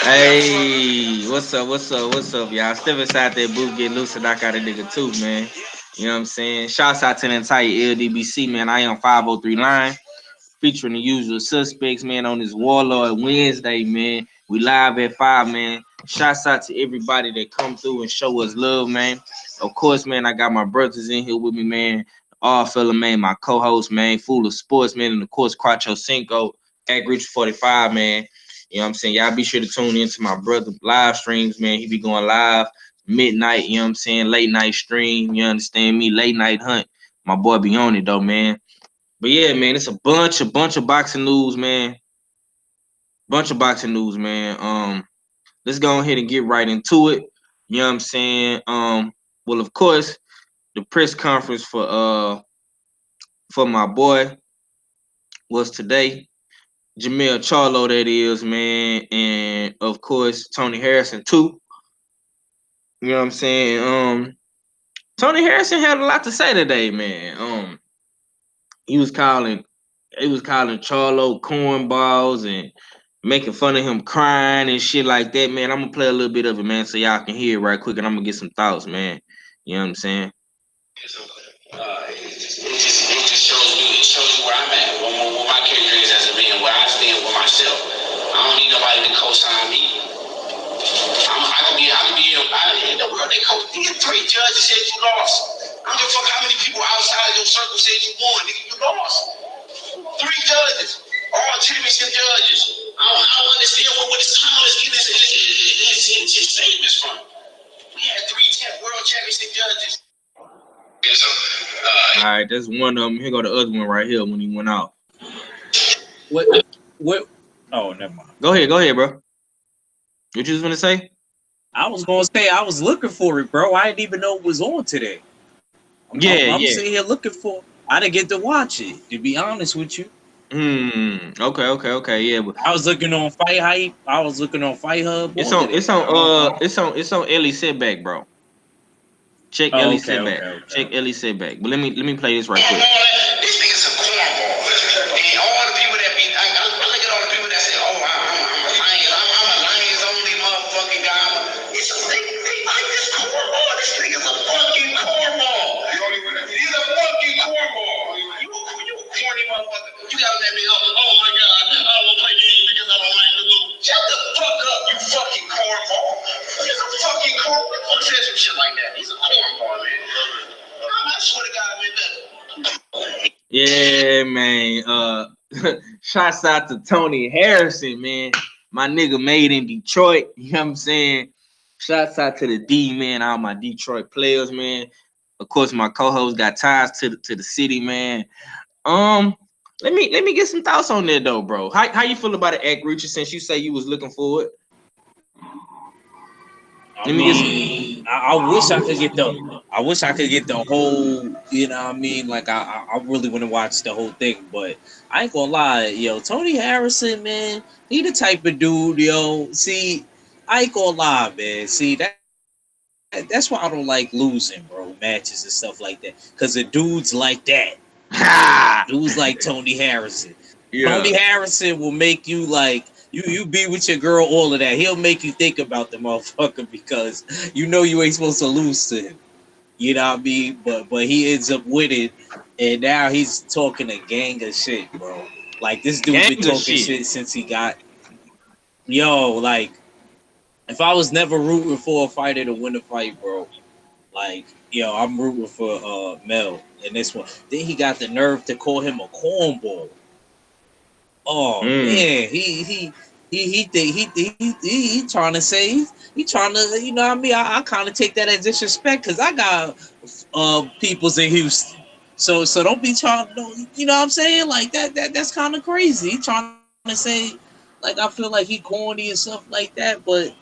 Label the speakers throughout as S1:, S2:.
S1: Hey, what's up? What's up? What's up, y'all? Step inside that booth, get loose, and knock out a nigga too, man. You know what I'm saying? Shouts out to the entire LDBC, man. I am 503 line, featuring the usual suspects, man, on this Warlord Wednesday, man. We live at 5, man. Shouts out to everybody that come through and show us love, man. Of course, man, I got my brothers in here with me, man. All fella, man, my co-host, man, full of sports, man, and of course, Quattro Cinco, at Rich 45, man. You know what I'm saying? Y'all be sure to tune into my brother live streams, man. He be going live midnight, you know what I'm saying? Late night stream, you understand me? Late night hunt. My boy be on it though, man. But yeah, man, it's a bunch of boxing news, man. Bunch of boxing news, man. Let's go ahead and get right into it. You know what I'm saying? Well, of course, the press conference for my boy was today. Jamel Charlo, that is, man, and of course Tony Harrison too. You know what I'm saying? Tony Harrison had a lot to say today, man. He was calling Charlo cornballs and making fun of him crying and shit like that, man. I'm gonna play a little bit of it, man, so y'all can hear it right quick, and I'm gonna get some thoughts, man. You know what I'm saying?
S2: It just shows you where I'm at, what my character is as a man, where I stand with myself. I don't need nobody to co-sign me. I can be in the world. They coach. Three judges said you lost. I don't give a fuck how many people outside your circle said you won. Nigga, you lost. Three judges, all championship judges. I don't understand what this town is getting his favors from. We had three world championship judges.
S1: All right, that's one of them. Here go the other one right here when he went out.
S3: What? Oh, never mind.
S1: Go ahead, bro. What you was gonna say?
S3: I was gonna say I was looking for it, bro. I didn't even know it was on today. I'm sitting here looking for. I didn't get to watch it. To be honest with you.
S1: Okay. Yeah, but
S3: I was looking on Fight Hype. I was looking on Fight Hub.
S1: It's on Ellie Setback, bro. Check Ellie Setback.
S3: Okay.
S1: Check Ellie Setback. But let me play this right quick.
S2: This nigga's a cornball. And all the people that be, I look at all the people that say, oh, I'm a Lions only motherfucking guy. It's a thing. They like this cornball. This nigga's a fucking cornball. He's a fucking cornball. You a corny motherfucker. You gotta let me know. Oh my God, I don't want to play games because I don't like to lose. Shut the fuck up, you fucking cornball. He's a fucking cornball. Who says some shit like that? He's a cornball, man. I swear to God, man.
S1: Yeah, man. Shouts out to Tony Harrison, man. My nigga made in Detroit. You know what I'm saying? Shouts out to the D, man. All my Detroit players, man. Of course, my co-host got ties to the city, man. Let me get some thoughts on that though, bro. How you feel about it, Act Richard, since you say you was looking for it?
S3: I wish I could get the whole, you know what I mean? Like I really want to watch the whole thing, but I ain't gonna lie, yo, Tony Harrison, man, he the type of dude, yo. See, I ain't gonna lie, man. See, that's why I don't like losing, bro, matches and stuff like that. Cause the dudes like that. Dudes like Tony Harrison. Yeah. Tony Harrison will make you like you be with your girl, all of that. He'll make you think about the motherfucker because you know you ain't supposed to lose to him. You know what I mean? But he ends up with it, and now he's talking a gang of shit, bro. Like this dude been talking shit since he got. Yo, like if I was never rooting for a fighter to win a fight, bro, like yo, I'm rooting for Mel in this one. Then he got the nerve to call him a cornball. Oh man, he trying to say he trying to, you know what I mean? I kind of take that as disrespect because I got peoples in Houston, so don't be trying, you know what I'm saying? Like that's kind of crazy. He trying to say like I feel like he corny and stuff like that, but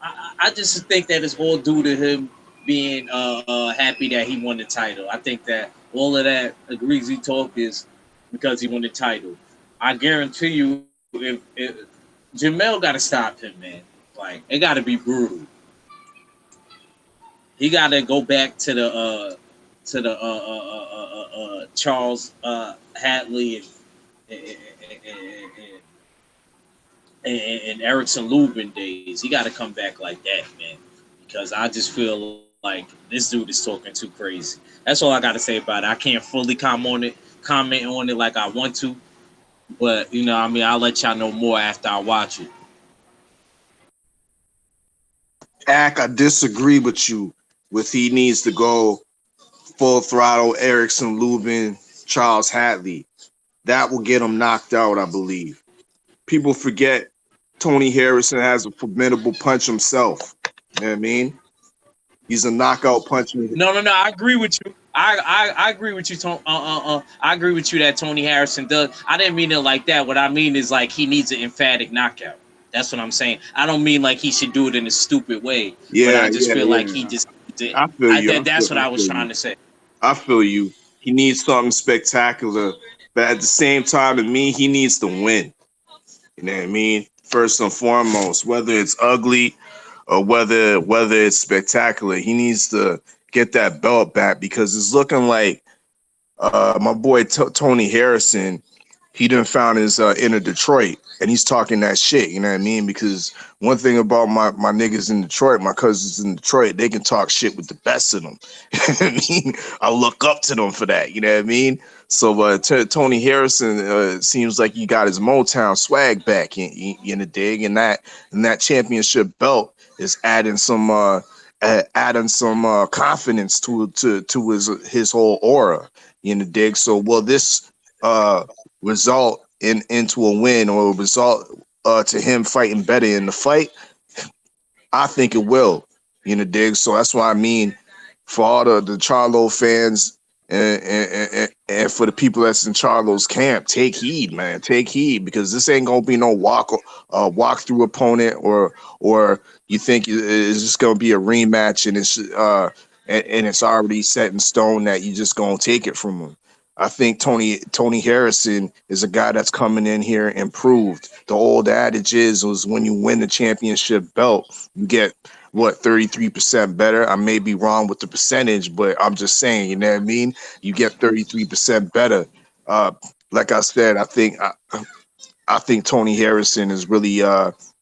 S3: I just think that it's all due to him being happy that he won the title. I think that all of that greasy talk is because he won the title. I guarantee you, if Jamel got to stop him, man. Like it got to be brutal. He got to go back to the Charles Hatley and and Erickson Lubin days. He got to come back like that, man. Because I just feel like this dude is talking too crazy. That's all I got to say about it. I can't fully comment on it like I want to, but I mean, I'll let y'all know more after I watch it.
S4: Ack, I disagree with you. With he needs to go full throttle Erickson Lubin, Charles Hadley. That will get him knocked out, I believe. People forget Tony Harrison has a formidable punch himself. You know what I mean? He's a knockout puncher.
S3: No. I agree with you. I agree with you, Tony. I agree with you that Tony Harrison does. I didn't mean it like that. What I mean is like he needs an emphatic knockout. That's what I'm saying. I don't mean like he should do it in a stupid way, but
S4: Yeah,
S3: I just
S4: yeah,
S3: feel like he
S4: yeah.
S3: just did.
S4: I feel you.
S3: That's what
S4: I
S3: I was
S4: feel
S3: trying
S4: you.
S3: to say.
S4: I feel you. He needs something spectacular, but at the same time, to me, he needs to win. You know what I mean? First and foremost, whether it's ugly or whether it's spectacular, he needs to get that belt back because it's looking like my boy Tony Harrison, he done found his inner Detroit, and he's talking that shit. You know what I mean? Because one thing about my niggas in Detroit, my cousins in Detroit, they can talk shit with the best of them. You know what I mean? I look up to them for that. You know what I mean? So Tony Harrison seems like he got his Motown swag back in the dig, and that championship belt is adding some confidence to his whole aura in the dig. So will this result into a win or result to him fighting better in the fight? I think it will in the dig. So that's why I mean for all the Charlo fans and for the people that's in Charlo's camp, take heed, man. Take heed because this ain't gonna be no walk through opponent or you think it's just gonna be a rematch and it's already set in stone that you just gonna take it from him. I think Tony Harrison is a guy that's coming in here improved. The old adage was when you win the championship belt, you get what 33% better. I may be wrong with the percentage, but I'm just saying, you know what I mean? You get 33% better. Uh, like I said, I think Tony Harrison is really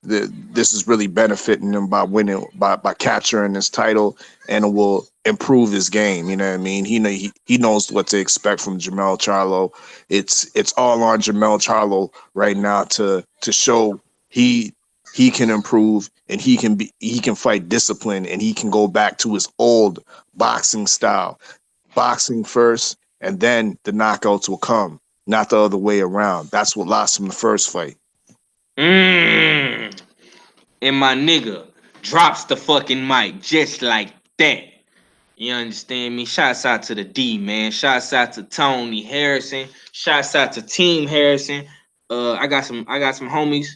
S4: this is really benefiting him by winning by capturing this title, and it will improve his game. You know what I mean? He knows what to expect from Jamel Charlo. It's all on Jamel Charlo right now to show he he can improve and he can fight discipline and he can go back to his old boxing style. Boxing first, and then the knockouts will come, not the other way around. That's what lost him the first fight.
S1: Mm. And my nigga drops the fucking mic just like that. You understand me? Shouts out to the D, man. Shouts out to Tony Harrison. Shouts out to Team Harrison. I got some homies,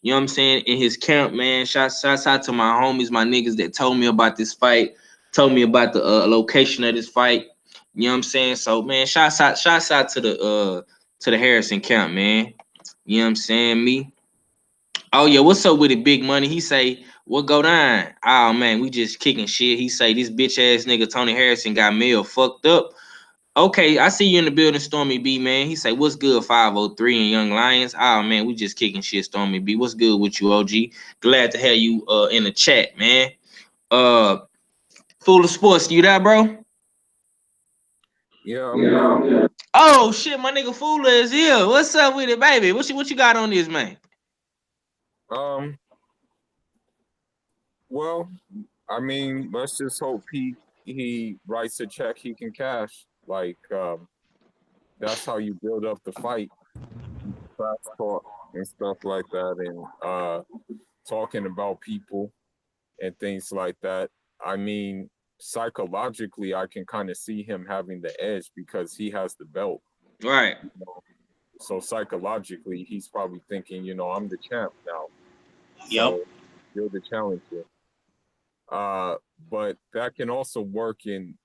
S1: you know what I'm saying, in his camp, man. Shouts out to my homies, my niggas that told me about this fight, told me about the location of this fight. You know what I'm saying? So man, shouts out to the Harrison camp, man. You know what I'm saying? Me. Oh yeah, what's up with it, Big Money? He say, what go down? Oh man, we just kicking shit. He say this bitch ass nigga Tony Harrison got Mill fucked up. Okay, I see you in the building, Stormy B, man. He say, what's good, 503 and Young Lions? Oh man, we just kicking shit, Stormy B. What's good with you, OG? Glad to have you in the chat, man. Uh Full of Sports, you there, bro?
S5: Yeah, I'm here.
S1: Oh shit, my nigga Fula is here. What's up with it, baby? What you got on this, man?
S5: Um, well, I mean, let's just hope he writes a check he can cash. Like, that's how you build up the fight, fast talk and stuff like that, and talking about people and things like that. I mean, psychologically, I can kind of see him having the edge because he has the belt.
S1: Right.
S5: So psychologically, he's probably thinking, I'm the champ now.
S3: Yep.
S5: So you're the challenger. Uh, but that can also work in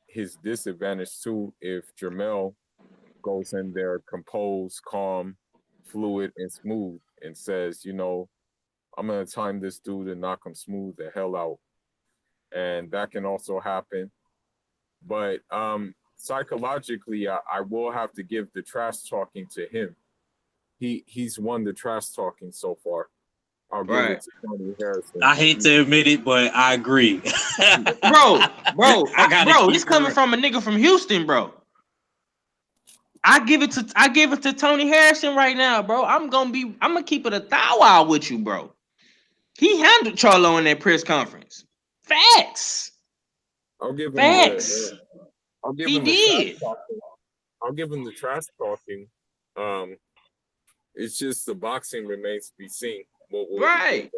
S5: his disadvantage too if Jermel goes in there composed, calm, fluid, and smooth and says, I'm gonna time this dude and knock him smooth the hell out. And that can also happen. But psychologically, I will have to give the trash talking to him. He's won the trash talking so far. I'll give
S1: Right.
S5: it to Tony Harrison.
S3: I hate to admit it, but I agree.
S1: Bro,
S3: keep
S1: this coming
S3: it.
S1: from a nigga from Houston, bro. I give it to Tony Harrison right now, bro. I'm gonna keep it a thou wow with you, bro. He handled Charlo in that press conference. Facts.
S5: I'll give him
S1: Facts. He
S5: the trash
S1: did.
S5: talking. I'll give him the trash talking. It's just the boxing remains to be seen.
S1: Right.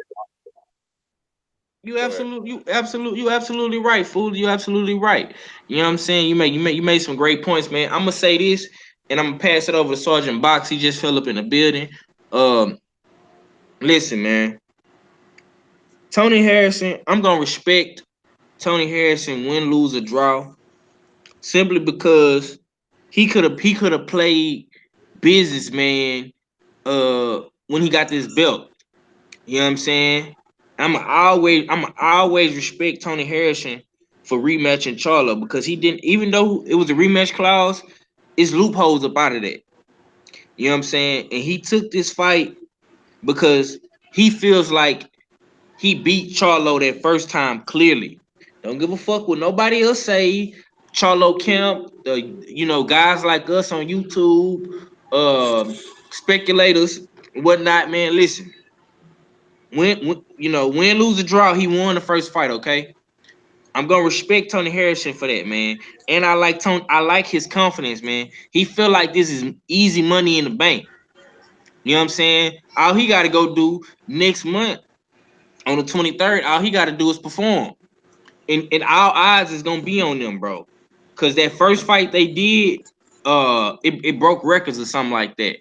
S1: You absolutely right, fool. You absolutely right. You know what I'm saying? You made some great points, man. I'm gonna say this, and I'm gonna pass it over to Sergeant Box. He just fell up in the building. Listen, man. Tony Harrison, I'm gonna respect Tony Harrison win, lose, or draw, simply because he could have played businessman when he got this belt. You know what I'm saying? I'm always respect Tony Harrison for rematching Charlo, because he didn't, even though it was a rematch clause, it's loopholes up out of that. You know what I'm saying? And he took this fight because he feels like he beat Charlo that first time clearly. Don't give a fuck what nobody else say. Charlo Kemp, guys like us on YouTube, speculators, whatnot, man. Listen, win, lose, or draw, he won the first fight. Okay, I'm gonna respect Tony Harrison for that, man. And I like Tony. I like his confidence, man. He feel like this is easy money in the bank. You know what I'm saying? All he got to go do next month on the 23rd, all he got to do is perform. And our eyes is gonna be on them, bro. Cause that first fight they did, it broke records or something like that.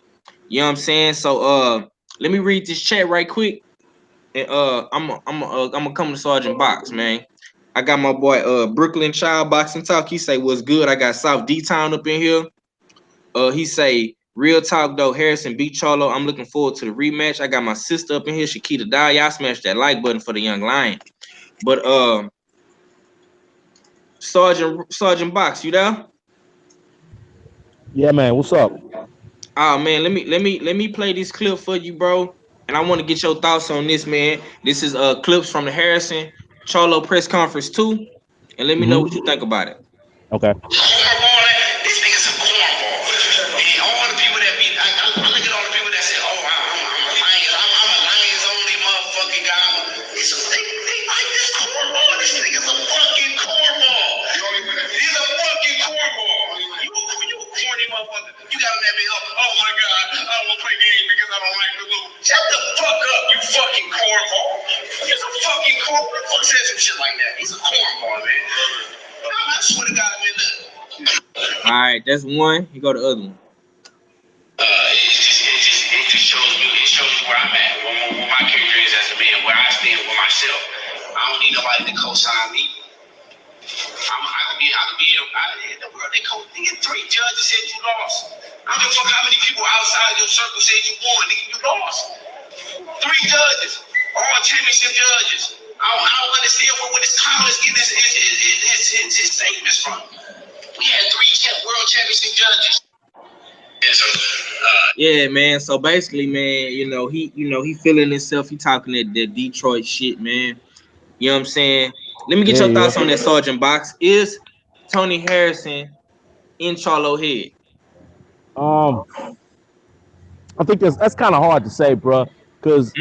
S1: You know what I'm saying? So let me read this chat right quick. And I'm gonna come to Sergeant Box, man. I got my boy Brooklyn Child Boxing Talk. He say what's good. I got South D Town up in here. He say real talk though. Harrison beat Charlo. I'm looking forward to the rematch. I got my sister up in here, Shakita Dye. Y'all smash that like button for the young lion. But Sergeant Box, you there?
S6: Yeah, man. What's up?
S1: Oh man, let me play this clip for you, bro. And I want to get your thoughts on this, man. This is clips from the Harrison Charlo press conference too. And let me know what you think about it.
S6: Okay.
S2: This nigga's a cornball. And all the people that be, I look at all the people that say, oh, I'm a Lions, I'm a Lions only motherfucking guy. They like this cornball. This nigga's a fucking cornball. He's a fucking cornball. You a corny motherfucker. You got him that big, oh my God, I don't want to play games because I don't like the loot. Shut the fuck up, you fucking cornball. He's a fucking cornball. Who the fuck says some shit like that? He's a cornball, man. I swear to God, man, look.
S1: All right, that's one. You go to the other one.
S2: It just shows me where I'm at, what my character is as a man, where I stand with myself. I don't need nobody to co-sign me. I could be in the world. Nigga, 3 judges said you lost. I don't give a fuck how many people outside your circle said you won. Nigga, you lost. 3 judges, all championship judges. I don't understand where this town is getting his statements from. We had 3 world championship judges.
S1: Yeah, man. So basically, man, he feeling himself. He talking that Detroit shit, man. You know what I'm saying? Let me get your thoughts on that, Sergeant Box. Is Tony Harrison in Charlo head?
S6: I think that's kind of hard to say, bro. Because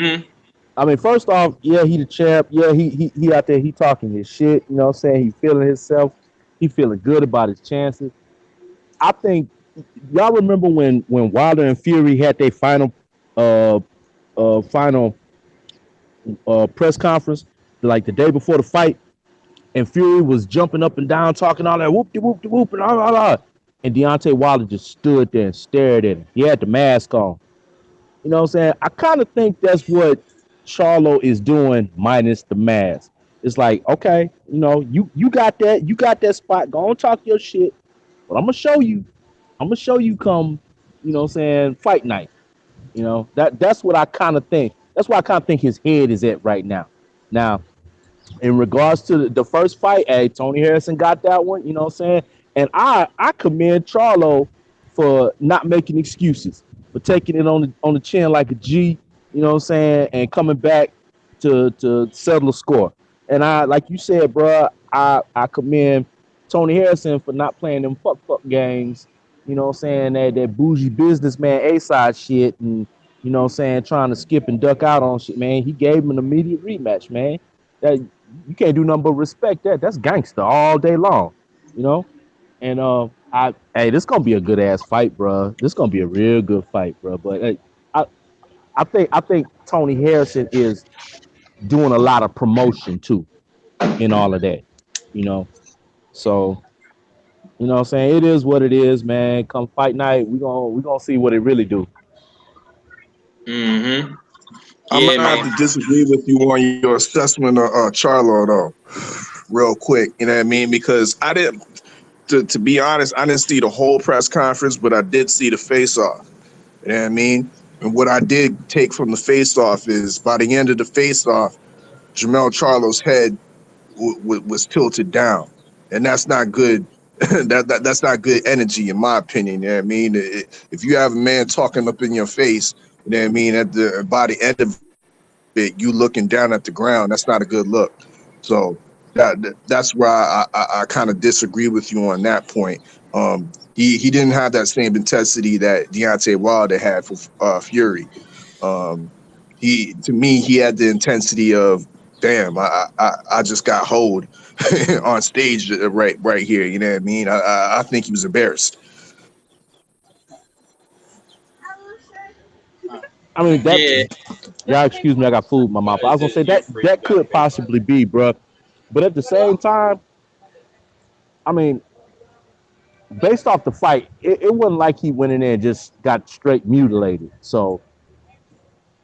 S6: I mean, first off, yeah, he the champ. Yeah, he out there. He talking his shit. You know what I'm saying? He feeling himself. He feeling good about his chances. I think y'all remember when Wilder and Fury had their final press conference, like the day before the fight, and Fury was jumping up and down, talking all that whoop de whoop de whoop and all. And Deontay Wilder just stood there and stared at him. He had the mask on. You know what I'm saying? I kind of think that's what Charlo is doing minus the mask. It's like, okay, you got that spot. Go on, talk your shit. But I'm gonna show you. I'm gonna show you come, what I'm saying, fight night. That's what I kind of think. That's why I kind of think his head is at right now. Now, in regards to the first fight, hey, Tony Harrison got that one. You know what I'm saying? And I commend Charlo for not making excuses, for taking it on the chin like a G, you know what I'm saying, and coming back to settle the score. And I, like you said, bro, I commend Tony Harrison for not playing them fuck games. You know what I'm saying, that bougie businessman A side shit, and you know what I'm saying, trying to skip and duck out on shit, man. He gave him an immediate rematch, man. That you can't do nothing but respect that. That's gangster all day long, you know. And I hey, this gonna be a good ass fight, bro. This gonna be a real good fight, bro. But I I think Tony Harrison is doing a lot of promotion too in all of that, you know. So you know what I'm saying, it is what it is, man. Come fight night, we gonna see what it really do.
S1: Mm-hmm.
S4: I'm
S1: Yeah,
S4: gonna have
S1: man.
S4: to disagree with you on your assessment of Charlo though, real quick. You know what I mean? Because I didn't, to be honest, I didn't see the whole press conference, but I did see the face off. You know what I mean? And what I did take from the face off is by the end of the face off, Jamel Charlo's head was tilted down, and that's not good. That's not good energy, in my opinion. You know what I mean? If you have a man talking up in your face, you know what I mean, at the by the end of it, you looking down at the ground, that's not a good look. So that's where I kind of disagree with you on that point. He didn't have that same intensity that Deontay Wilder had for Fury. Um, he to me he had the intensity of damn I just got hold on stage right here. You know what I mean? I think he was embarrassed.
S6: I mean that,
S1: Yeah.
S6: y'all excuse me, I got food in my mouth. I was gonna say that could possibly be, bro. But at the same time, I mean, based off the fight, it wasn't like he went in there and just got straight mutilated. So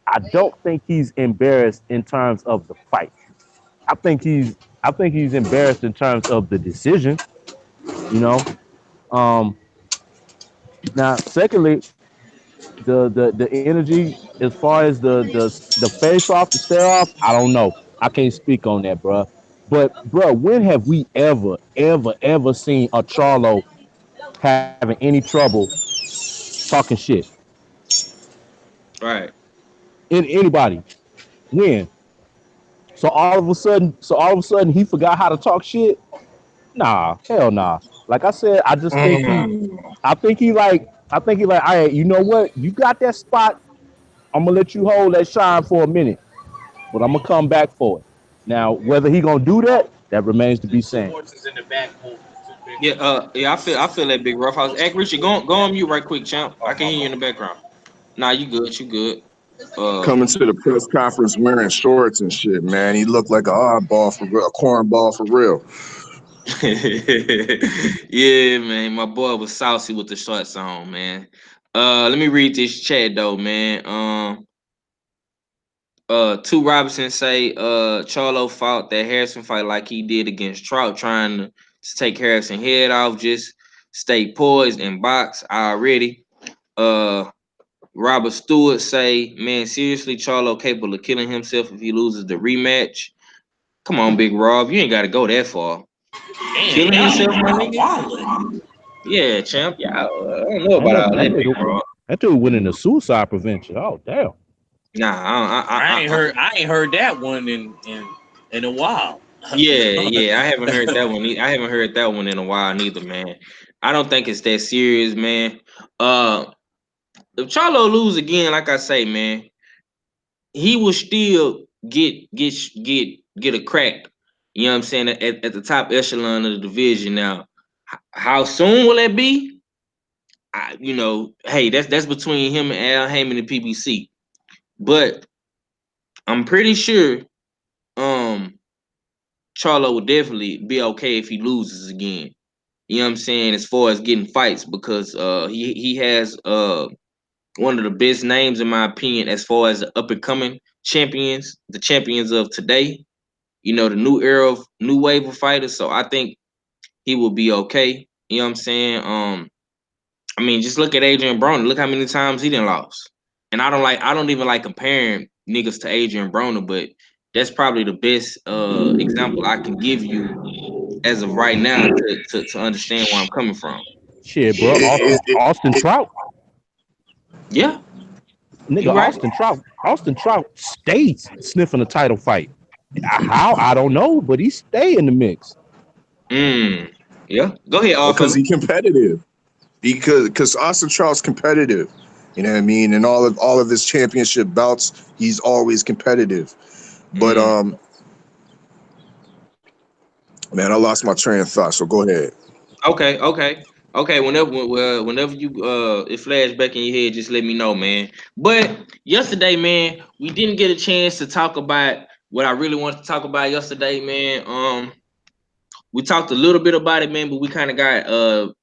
S6: I don't think he's embarrassed in terms of the fight. I think he's I think he's embarrassed in terms of the decision, you know. Um Now secondly, the energy as far as the face off, the stare off, I don't know. I can't speak on that, bro. But bro, when have we ever seen a Charlo having any trouble talking shit?
S1: Right.
S6: In anybody? When? So all of a sudden he forgot how to talk shit? Nah, hell nah. Like I said, I just think he
S4: Mm.
S6: I think he like, all right, you know what? You got that spot. I'm gonna let you hold that shine for a minute, but I'm gonna come back for it. Now, whether he gonna do that, that remains to be seen.
S1: Yeah. Yeah. I feel that big rough house. Hey, Richard, go on mute right quick, champ. I can hear you in the background. Nah, you good. You good.
S4: Coming to the press conference wearing shorts and shit, man. He looked like a oddball for real, a cornball for real.
S1: Yeah, man. My boy was saucy with the shorts on, man. Let me read this chat though, man. Two Robinson say Charlo fought that Harrison fight like he did against Trout, trying to take Harrison head off, just stay poised and box already. Uh Robert Stewart say, man, seriously, Charlo capable of killing himself if he loses the rematch. Come on, Big Rob, you ain't gotta go that far.
S3: Damn,
S1: Killing
S3: y'all,
S1: himself, my
S3: y'all
S1: nigga?
S3: wildin'.
S1: Yeah, champ. Yeah, I don't know
S6: Oh
S1: about
S6: no,
S1: all that, Big Rob.
S6: that dude went into suicide prevention. Oh damn.
S1: Nah,
S3: I ain't heard that one in a while.
S1: yeah. I haven't heard that one. I haven't heard that one in a while, neither, man. I don't think it's that serious, man. Uh, if Charlo lose again, like I say, man, he will still get a crack. You know what I'm saying, at the top echelon of the division. Now, how soon will that be? Hey, that's between him and Al Heyman and PBC. But I'm pretty sure um Charlo would definitely be okay if he loses again. You know what I'm saying? As far as getting fights, because he has one of the best names in my opinion as far as the up and coming champions, the champions of today. You know, the new era of new wave of fighters. So I think he will be okay. You know what I'm saying? I mean, just look at Adrian Broner. Look how many times he didn't lost. And I don't even like comparing niggas to Adrian Broner, but that's probably the best example I can give you as of right now to understand where I'm coming from.
S6: Shit, bro. Austin Trout,
S1: Yeah,
S6: nigga.
S1: you right.
S6: Austin Trout stays sniffing a title fight. How I don't know, but he stay in the mix.
S1: Mm. Yeah. Go ahead, all
S4: Because
S1: fella.
S4: he competitive. Because Austin Charles competitive. You know what I mean? And all of his championship bouts, he's always competitive. But
S1: Mm.
S4: man, I lost my train of thought. So go ahead.
S1: Okay. Whenever you it flash back in your head, just let me know, man. But yesterday, man, we didn't get a chance to talk about what I really wanted to talk about yesterday, man. We talked a little bit about it, man, but we kind of got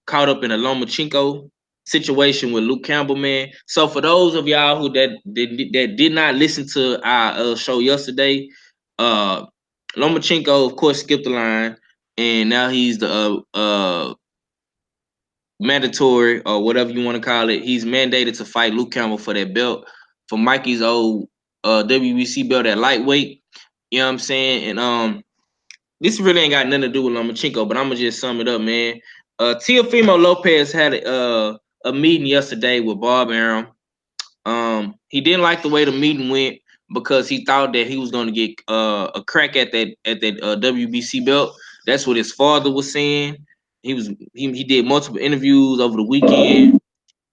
S1: caught up in a Lomachenko situation with Luke Campbell, man. So for those of y'all who that did not listen to our show yesterday, uh Lomachenko, of course, skipped the line, and now he's the mandatory or whatever you want to call it. He's mandated to fight Luke Campbell for that belt, for Mikey's old WBC belt at lightweight. You know what I'm saying? And this really ain't got nothing to do with Lomachenko, but I'm gonna just sum it up, man. Teofimo Lopez had a meeting yesterday with Bob Arum. He didn't like the way the meeting went because he thought that he was gonna get a crack at that WBC belt. That's what his father was saying. He did multiple interviews over the weekend.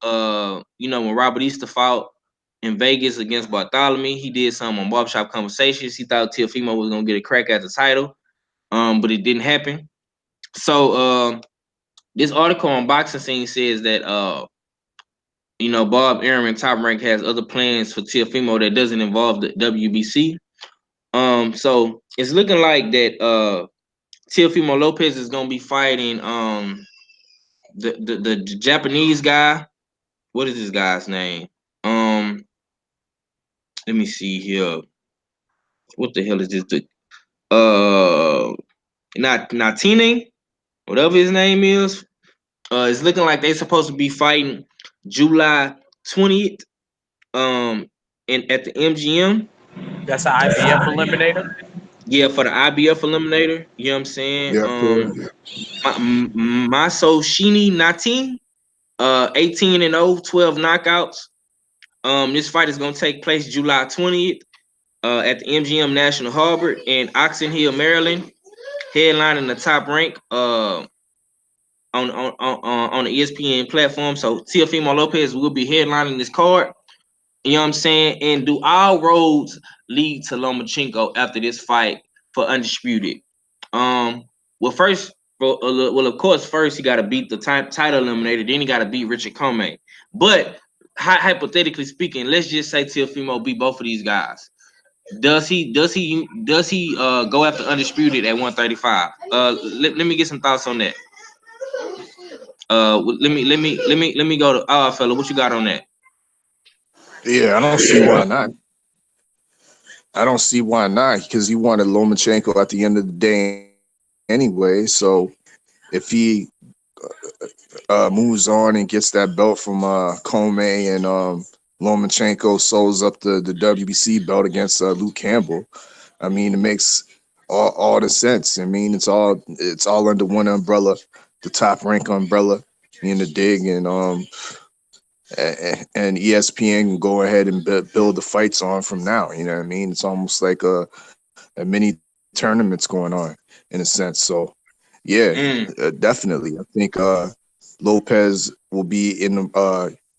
S1: When Robert Easter fought in Vegas against Bartholomew, he did some on Barbershop Conversations. He thought Teofimo was gonna get a crack at the title, but it didn't happen. So this article on Boxing Scene says that Bob Arum and Top Rank has other plans for Teofimo that doesn't involve the WBC. So it's looking like that Teofimo Lopez is gonna be fighting the Japanese guy. What is this guy's name? Let me see here. What the hell is this? Natine, whatever his name is. It's looking like they're supposed to be fighting July 20th. At the MGM.
S3: That's an IBF eliminator.
S1: Yeah, for the IBF eliminator. You know what I'm saying?
S4: Yeah, correct.
S1: Maso Shini Natin, 18-0, 12 knockouts. This fight is gonna take place July 20th at the MGM National Harbor in Oxon Hill, Maryland. Headlining the Top Rank on the ESPN platform. So Teofimo Lopez will be headlining this card. You know what I'm saying? And do all roads lead to Lomachenko after this fight for undisputed? Well, of course, first he got to beat the title eliminator. Then he got to beat Richard Comey. But hypothetically speaking, let's just say Teofimo beat both of these guys. Does he go after undisputed at 135? Let me get some thoughts on that. Let me go to fella. What you got on that?
S4: Yeah, I don't see why not. I don't see why not, because he wanted Lomachenko at the end of the day anyway. So if he moves on and gets that belt from Comey, and Lomachenko sews up the WBC belt against Luke Campbell, I mean, it makes all the sense. I mean, it's all under one umbrella, the Top Rank umbrella, in the dig, and ESPN can go ahead and build the fights on from now. You know what I mean? It's almost like a mini tournaments going on in a sense. So yeah, definitely. I think Lopez will be in.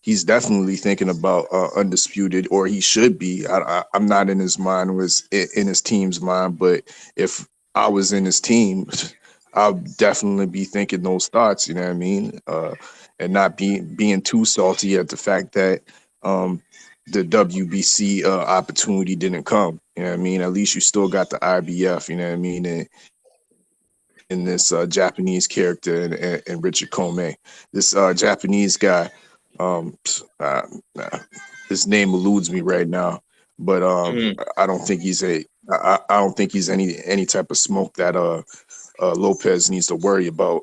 S4: He's definitely thinking about undisputed, or he should be. I'm not in his mind, was in his team's mind, but if I was in his team, I'd definitely be thinking those thoughts. You know what I mean? And not being too salty at the fact that the WBC opportunity didn't come. You know what I mean? At least you still got the IBF. You know what I mean? And in this Japanese character and Richard Comey, this Japanese guy. His name eludes me right now, but I don't think he's I don't think he's any type of smoke that Lopez needs to worry about.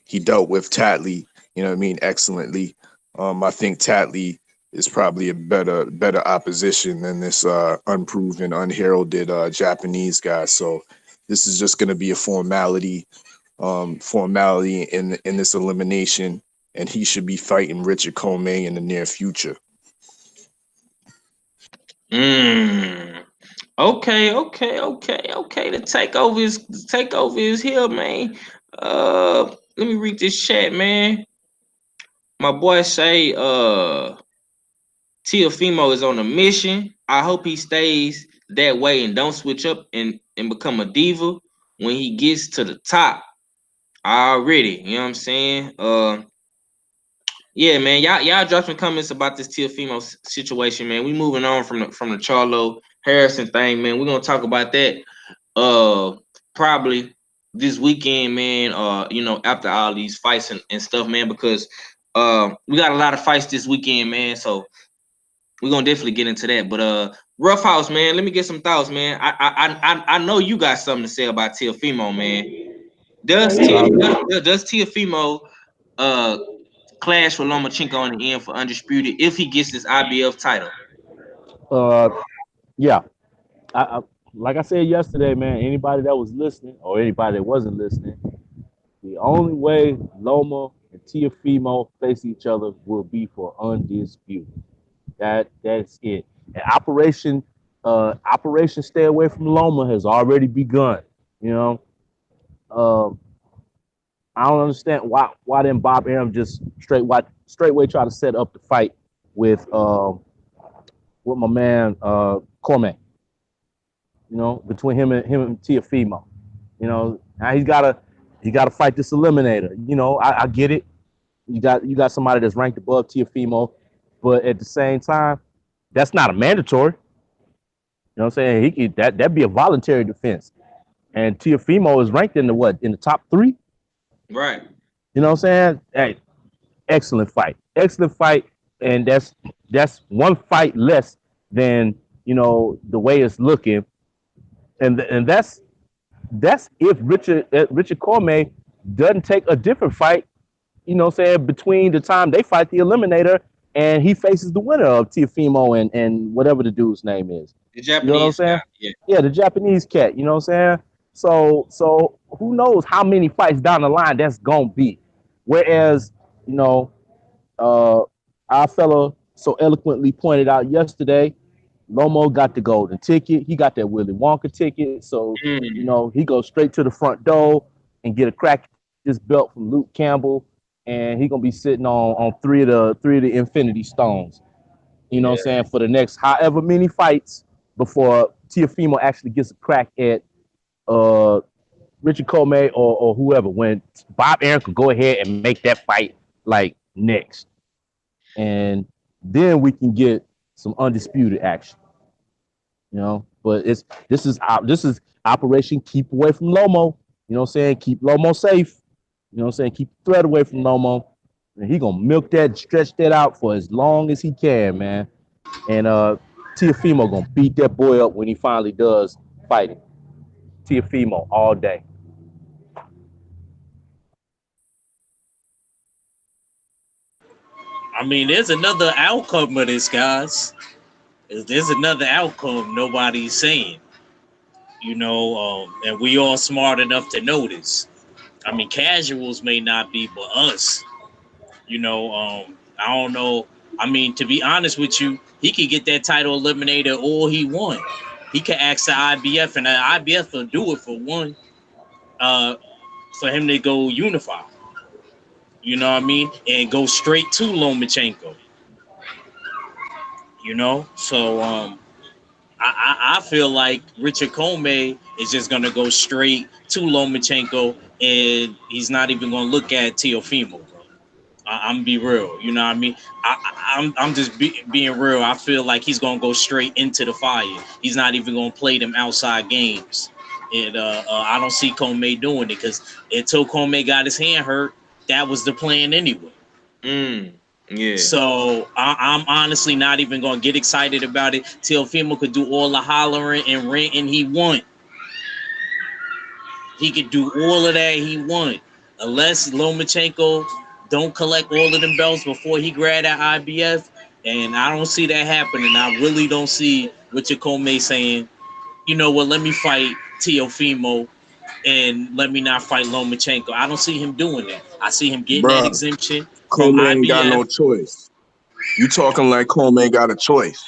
S4: He dealt with Tatley, you know what I mean, excellently. I think Tatley is probably a better opposition than this unproven, unheralded Japanese guy. So this is just going to be a formality in this elimination, and he should be fighting Richard Comey in the near future.
S1: Okay. The takeover is here, man. Let me read this chat, man. My boy say Teofimo is on a mission. I hope he stays that way and don't switch up and become a diva when he gets to the top. Already, you know what I'm saying? Yeah, man. Y'all drop some comments about this Teofimo situation, man. We moving on from the Charlo Harrison thing, man. We're gonna talk about that probably this weekend, man. After all these fights and stuff, man, because we got a lot of fights this weekend, man. So we're gonna definitely get into that. But Rough House, man, let me get some thoughts, man. I know you got something to say about Teofimo, man. Does Teofimo clash with Lomachenko in the end for undisputed if he gets this IBF title?
S6: Yeah. I like I said yesterday, man, anybody that was listening or anybody that wasn't listening, the only way Loma and Teofimo face each other will be for undisputed. That's it. And Operation Stay Away from Loma has already begun. You know, I don't understand why didn't Bob Arum just straightway try to set up the fight with my man Cormier. You know, between him and Teofimo. You know, now he's gotta fight this eliminator. You know, I get it. You got somebody that's ranked above Teofimo, but at the same time, that's not a mandatory. You know what I'm saying? That'd be a voluntary defense. And Teofimo is ranked in the top 3.
S1: Right.
S6: You know what I'm saying? Hey, excellent fight. And that's one fight less than, you know, the way it's looking. And that's if Richard Cormier doesn't take a different fight, you know what I'm saying, between the time they fight the eliminator and he faces the winner of Teofimo and whatever the dude's name is.
S1: The Japanese,
S6: you know what I'm saying?
S1: Guy,
S6: yeah, the Japanese cat, you know what I'm saying? So who knows how many fights down the line that's gonna be. Whereas, you know, our fella so eloquently pointed out yesterday, Lomo got the golden ticket. He got that Willy Wonka ticket. So, you know, he goes straight to the front door and get a crack at this belt from Luke Campbell. And he gonna be sitting on three of the Infinity Stones. You know what I'm saying? For the next however many fights before Teofimo actually gets a crack at Richard Comey or whoever, when Bob Arum could go ahead and make that fight like next. And then we can get some undisputed action. You know, but this is Operation Keep Away from Lomo. You know what I'm saying? Keep Lomo safe. You know what I'm saying? Keep the threat away from Lomo. And he gonna milk that, stretch that out for as long as he can, man. And Teofimo gonna beat that boy up when he finally does fight him. Teofimo all day.
S3: I mean, there's another outcome of this, guys. There's another outcome nobody's saying. You know, and we all smart enough to know this. I mean, casuals may not be, but us. You know, I don't know. I mean, to be honest with you, he could get that title eliminator or he won. He could ask the IBF, and the IBF will do it for one. For him to go unify. You know what I mean? And go straight to Lomachenko. You know? So I feel like Richard Comey is just gonna go straight to Lomachenko, and he's not even gonna look at Teofimo, bro. I'm gonna be real. You know what I mean? I'm just being real. I feel like he's gonna go straight into the fire. He's not even gonna play them outside games. And I don't see Comey doing it, because until Comey got his hand hurt, that was the plan anyway.
S1: Yeah.
S3: So I'm honestly not even gonna get excited about it. Teofimo could do all the hollering and ranting he want. He could do all of that he want, unless Lomachenko don't collect all of them belts before he grab that IBF. And I don't see that happening. I really don't see Richard Comey saying, you know what, let me fight Teofimo and let me not fight Lomachenko. I don't see him doing that. I see him getting that
S4: Bruh,
S3: exemption from
S4: Coleman ain't got no
S3: IBF.
S4: choice. You talking like Coleman got a choice.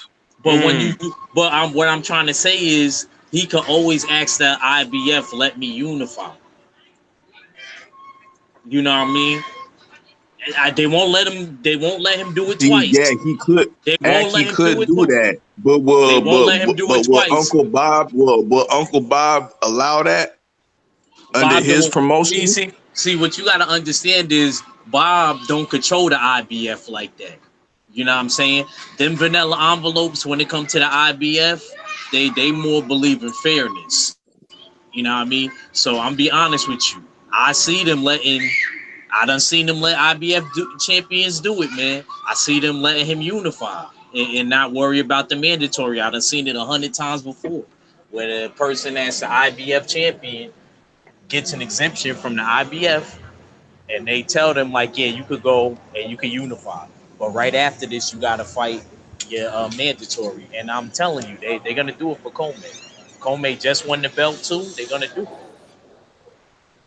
S3: But when you do, what I'm trying to say is he can always ask the IBF, let me unify. You know what I mean? They won't let him. They won't let him do it
S4: See,
S3: twice.
S4: yeah, he could.
S3: They
S4: Act,
S3: won't let
S4: he
S3: him do
S4: could
S3: it
S4: do
S3: twice.
S4: that, but
S3: They won't let him do it
S4: will
S3: twice.
S4: will Uncle Bob allow that under
S3: Bob
S4: his
S3: don't
S4: promotion?
S3: see what you got to understand is Bob don't control the IBF like that. You know what I'm saying? Them vanilla envelopes when it comes to the IBF, they more believe in fairness. You know what I mean? So I'm be honest with you. I done seen them let IBF champions do it, man. I see them letting him unify and not worry about the mandatory. I done seen it 100 times before, where the person that's the IBF champion gets an exemption from the IBF, and they tell them like, yeah, you could go and you can unify, but right after this, you got to fight your mandatory. And I'm telling you, they're gonna do it for Comey. Comey just won the belt too. They're gonna do it.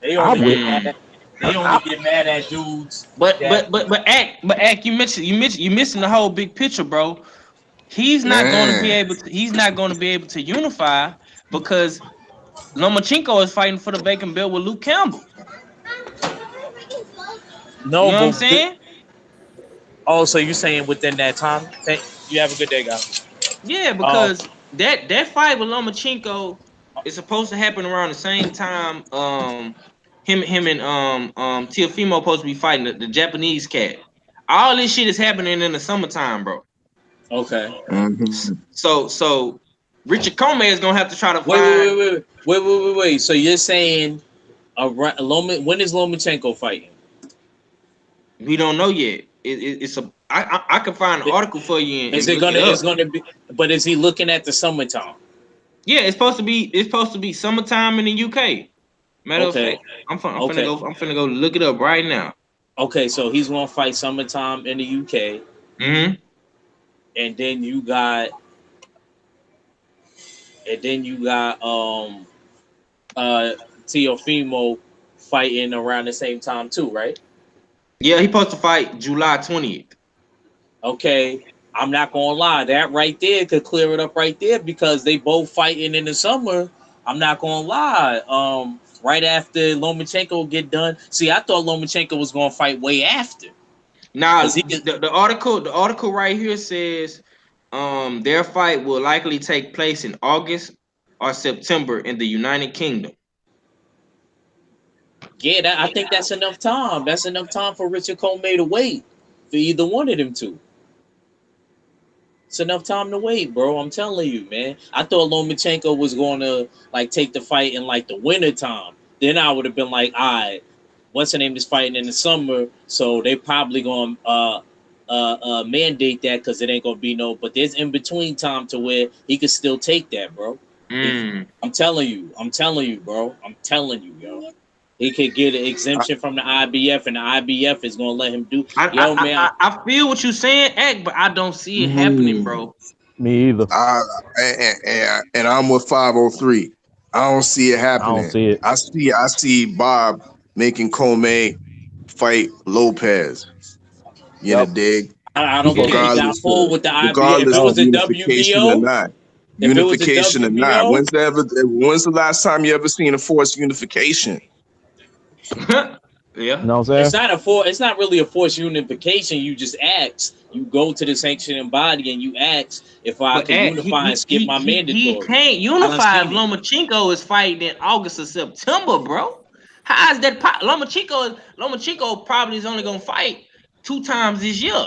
S3: They
S6: I
S3: only
S6: would.
S3: get mad at, they only get mad at dudes that
S1: Act, you missing the whole big picture, bro. He's not going to be
S4: Man,
S1: able to. He's not going to be able to unify because Lomachenko is fighting for the vacant belt with Luke Campbell. You
S3: no,
S1: know what I'm
S3: but
S1: saying?
S3: oh, so you saying within that time? You have a good day, guys.
S1: Yeah,
S3: Um,
S1: because that fight with Lomachenko is supposed to happen around the same time. Him and Teofimo supposed to be fighting the Japanese cat. All this shit is happening in the summertime, bro.
S3: okay.
S1: So Richard Comey is gonna have to try to
S3: Wait, wait,
S1: find.
S3: wait, wait, wait, wait, wait, wait. So you're saying when is Lomachenko fighting?
S1: We don't know yet. It's a. I can find an article for you
S3: Is
S1: and
S3: it
S1: look
S3: gonna?
S1: it
S3: It's
S1: up.
S3: gonna be. But is he looking at the summertime?
S1: Yeah, it's supposed to be. It's supposed to be summertime in the UK. Matter of
S3: Okay.
S1: fact, I'm finna
S3: Okay.
S1: go. I'm finna go look it up right now.
S3: Okay. So he's gonna fight summertime in the UK,
S1: Mm-hmm.
S3: and then you got, uh Teofimo fighting around the same time too, right?
S1: Yeah, he supposed to fight July 20th.
S3: Okay. I'm not gonna lie, that right there could clear it up right there because they both fighting in the summer. I'm not gonna lie. Right after Lomachenko get done. See, I thought Lomachenko was gonna fight way after.
S1: Now
S3: Cause he could,
S1: the article right here says their fight will likely take place in August or September in the United Kingdom.
S3: yeah, I think that's enough time. That's enough time for Richard Comey to wait for either one of them two. It's enough time to wait, bro. I'm telling you, man. I thought Lomachenko was going to like take the fight in like the winter time. Then I would have been like, all right, what's her name is fighting in the summer, so they probably going to mandate that because it ain't gonna be no. But there's in between time to where he could still take that, bro.
S1: Mm.
S3: I'm telling you, bro. I'm telling you, yo. He could get an exemption from the IBF, and the IBF is gonna let him do.
S1: I,
S3: Yo,
S1: I,
S3: man,
S1: I, I feel what you're saying, Act, but I don't see it happening, bro.
S6: Me either.
S4: And I'm with 503. I don't see it
S6: I don't
S4: happening.
S6: see it.
S4: I see Bob making Comey fight Lopez. You know,
S6: Yep.
S4: dig?
S3: I
S6: He
S3: don't
S6: supposed
S3: get
S6: to.
S3: it down
S4: Regardless
S3: full
S4: of
S3: with the IBF. If
S4: regardless
S3: it
S4: of
S3: was
S6: No.
S3: a
S4: unification or
S3: WBO,
S4: not.
S3: if it was a
S4: Unification or not.
S3: WBO,
S4: When's the last time you ever seen a forced unification?
S6: You
S1: Yeah.
S6: know what I'm saying?
S3: it's not really a forced unification. You just ask. You go to the sanctioning body and you ask if I
S1: But
S3: can unify and skip my
S1: he
S3: mandatory.
S1: can't
S3: I done
S1: unify if
S3: seen it.
S1: Lomachenko is fighting in August or September, bro. How is that? Lomachenko probably is only gonna fight 2 times this year,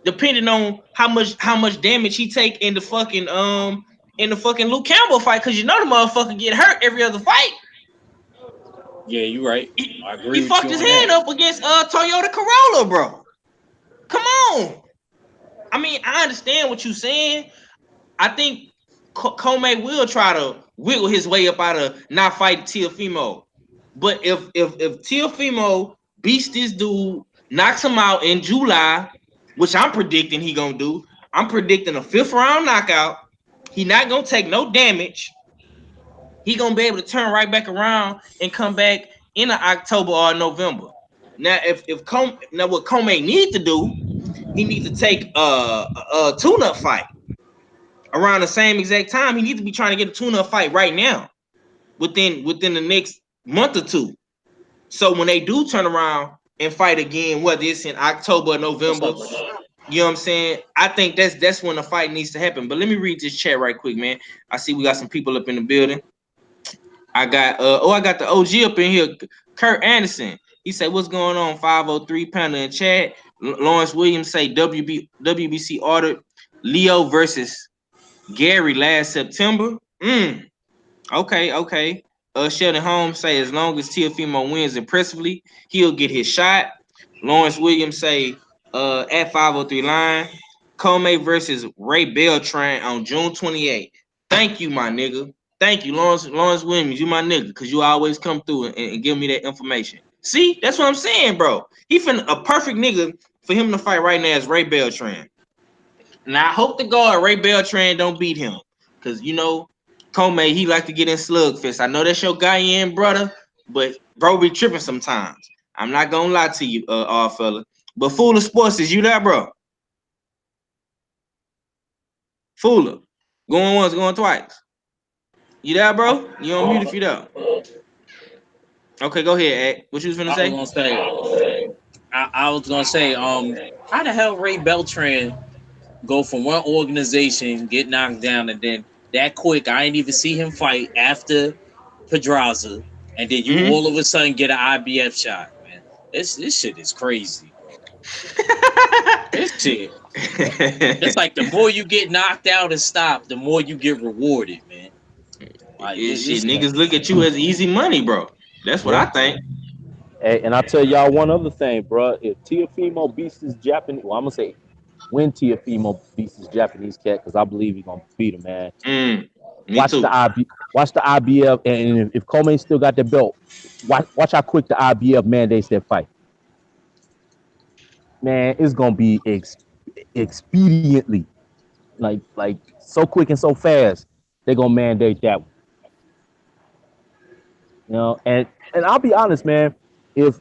S1: depending on how much damage he take in the fucking Luke Campbell fight. Cause you know the motherfucker get hurt every other fight.
S3: Yeah, you're right.
S1: He,
S3: I
S1: he
S3: agree with
S1: fucked
S3: you
S1: his
S3: on that.
S1: hand up against Toyota Corolla, bro. Come on. I mean, I understand what you're saying. I think Comey will try to wiggle his way up out of not fighting Teofimo. But if Teofimo beats this dude, knocks him out in July, which I'm predicting he gonna do, I'm predicting a 5th round knockout. He not gonna take no damage. he gonna be able to turn right back around and come back in October or November. Now, what Comey need to do, he needs to take a tune-up fight around the same exact time. He needs to be trying to get a tune-up fight right now, within the next month or two. So when they do turn around and fight again, whether it's in October or November, you know what I'm saying? I think that's when the fight needs to happen. But let me read this chat right quick, man. I see we got some people up in the building. I got the OG up in here, Kurt Anderson. He said, "What's going on?" 503 panel in chat. Lawrence Williams say WBC ordered Leo versus Gary last September. Okay. Sheldon Holmes say as long as Teofimo wins impressively, he'll get his shot. Lawrence Williams say at 503 line, Comey versus Ray Beltran on June 28th. Thank you, my nigga. Thank you, Lawrence Williams. You my nigga, because you always come through and give me that information. See, that's what I'm saying, bro. He finna a perfect nigga for him to fight right now is Ray Beltran. Now I hope to God Ray Beltran don't beat him, because you know Comey, he like to get in slugfest. I know that's your guy in, brother, but bro be tripping sometimes. I'm not gonna lie to you, fella. But Fuller Sports, is you there, bro? Fuller, going once, going twice. You there, bro? You on mute if you there. Okay, go ahead, Ed. What you was gonna say?
S3: I was gonna say, how the hell Ray Beltran go from one organization, get knocked down, and then that quick, I ain't even see him fight after Pedraza, and then you all of a sudden get an IBF shot, man. This shit is crazy, bro. This shit. It's like the more you get knocked out and stopped, the more you get rewarded, man. Like,
S1: shit, niggas look at you as easy money, bro. That's what I think.
S6: Hey, and I'll tell y'all one other thing, bro. If Teofimo beats this Japanese, well, I'm gonna say when Teofimo beats this Japanese cat, because I believe he's gonna beat him, man. Watch the IBF, and if Comey still got the belt, watch how quick the IBF mandates that fight. Man, it's gonna be expediently, like so quick and so fast. They're gonna mandate that one. You know, and I'll be honest, man. If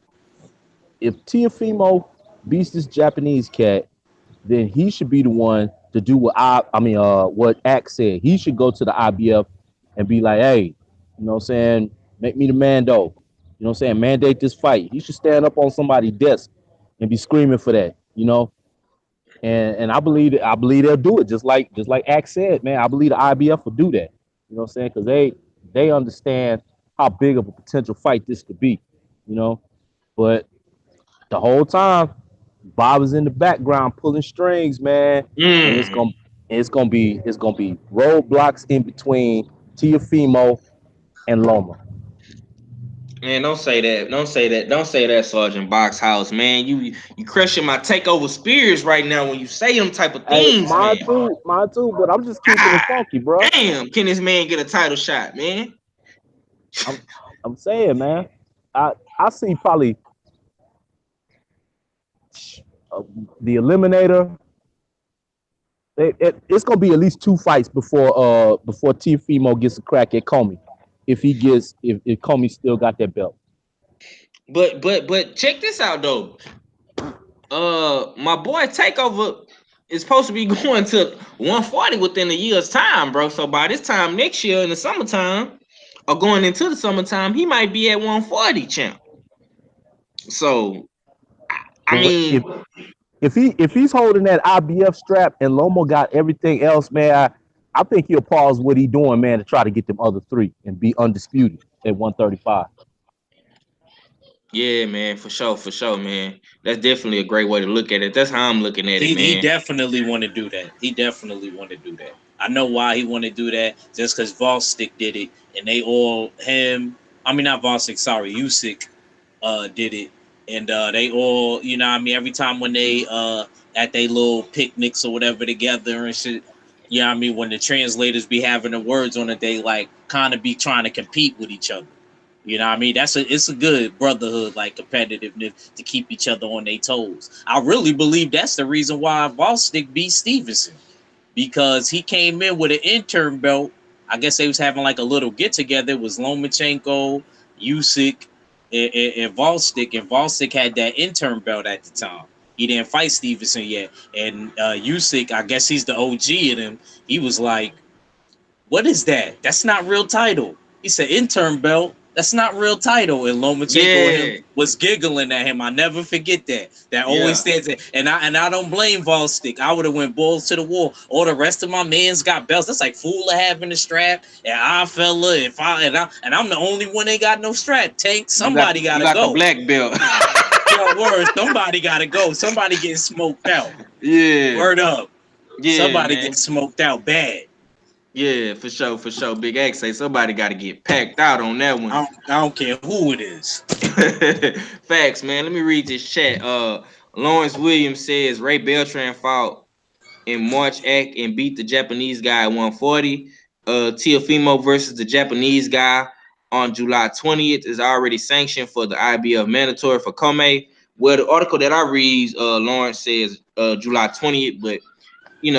S6: Teofimo beats this Japanese cat, then he should be the one to do what Axe said. He should go to the IBF and be like, hey, you know what I'm saying? Make me the Mando. You know what I'm saying? Mandate this fight. He should stand up on somebody's desk and be screaming for that, you know? And I believe they'll do it just like Axe said, man. I believe the IBF will do that. You know what I'm saying? Because they understand how big of a potential fight this could be, you know? But the whole time, Bob is in the background pulling strings, man. And it's gonna be roadblocks in between Teofimo and Loma.
S1: Man, don't say that, Sergeant Boxhouse, man. You crushing my takeover spirits right now when you say them type of things,
S6: mine
S1: man.
S6: Mine too, but I'm just keeping it funky, bro.
S1: Damn, can this man get a title shot, man?
S6: I'm saying, man. I see probably the Eliminator. It's gonna be at least 2 fights before Teofimo gets a crack at Comey, if Comey still got that belt.
S1: But check this out though. My boy Takeover is supposed to be going to 140 within a year's time, bro. So by this time next year in the summertime, or going into the summertime, he might be at 140, champ. So I mean,
S6: if he's holding that IBF strap and Loma got everything else, man, I think he'll pause what he's doing, man, to try to get them other 3 and be undisputed at 135.
S1: Yeah, man, for sure, man. That's definitely a great way to look at it. That's how I'm looking at it, man.
S3: He definitely want to do that. I know why he want to do that. Just because Volstick did it, and they all not Volstick, sorry, Usyk did it, and they all, you know what I mean, every time when they at they little picnics or whatever together and shit, you know what I mean, when the translators be having the words on it, they like kind of be trying to compete with each other. You know what I mean? It's a good brotherhood, like competitiveness to keep each other on their toes. I really believe that's the reason why Volstick beat Stevenson, because he came in with an intern belt I guess they was having like a little get together. It was Lomachenko, Usyk, and Volstik, and Volstik had that interim belt at the time. He didn't fight Stevenson yet, and Usyk, I guess he's the OG in him. He was like, "What is that? That's not real title." He said, "Interim belt. That's not real title." And Lomachenko and
S1: Yeah,
S3: him was giggling at him. I never forget that. That always
S1: yeah.
S3: stands there. And I don't blame Volstik. I would have went balls to the wall. All the rest of my mans got belts. That's like Fuller having a strap, and I fella, and I'm the only one that got no strap. Tank, somebody
S1: You
S3: gotta
S1: got the
S3: go.
S1: black belt.
S3: Yo, word, somebody gotta go. Somebody getting smoked out.
S1: Yeah,
S3: Word up.
S1: yeah,
S3: Somebody
S1: man.
S3: getting smoked out bad.
S1: Yeah, for sure, for sure. Big X say somebody got to get packed out on that one.
S3: I don't care who it is.
S1: Facts, man. Let me read this chat. Lawrence Williams says Ray Beltran fought in March Act and beat the Japanese guy at 140. Teofimo versus the Japanese guy on July 20th is already sanctioned for the IBF mandatory for Kome. Well, the article that I read, Lawrence says July 20th, but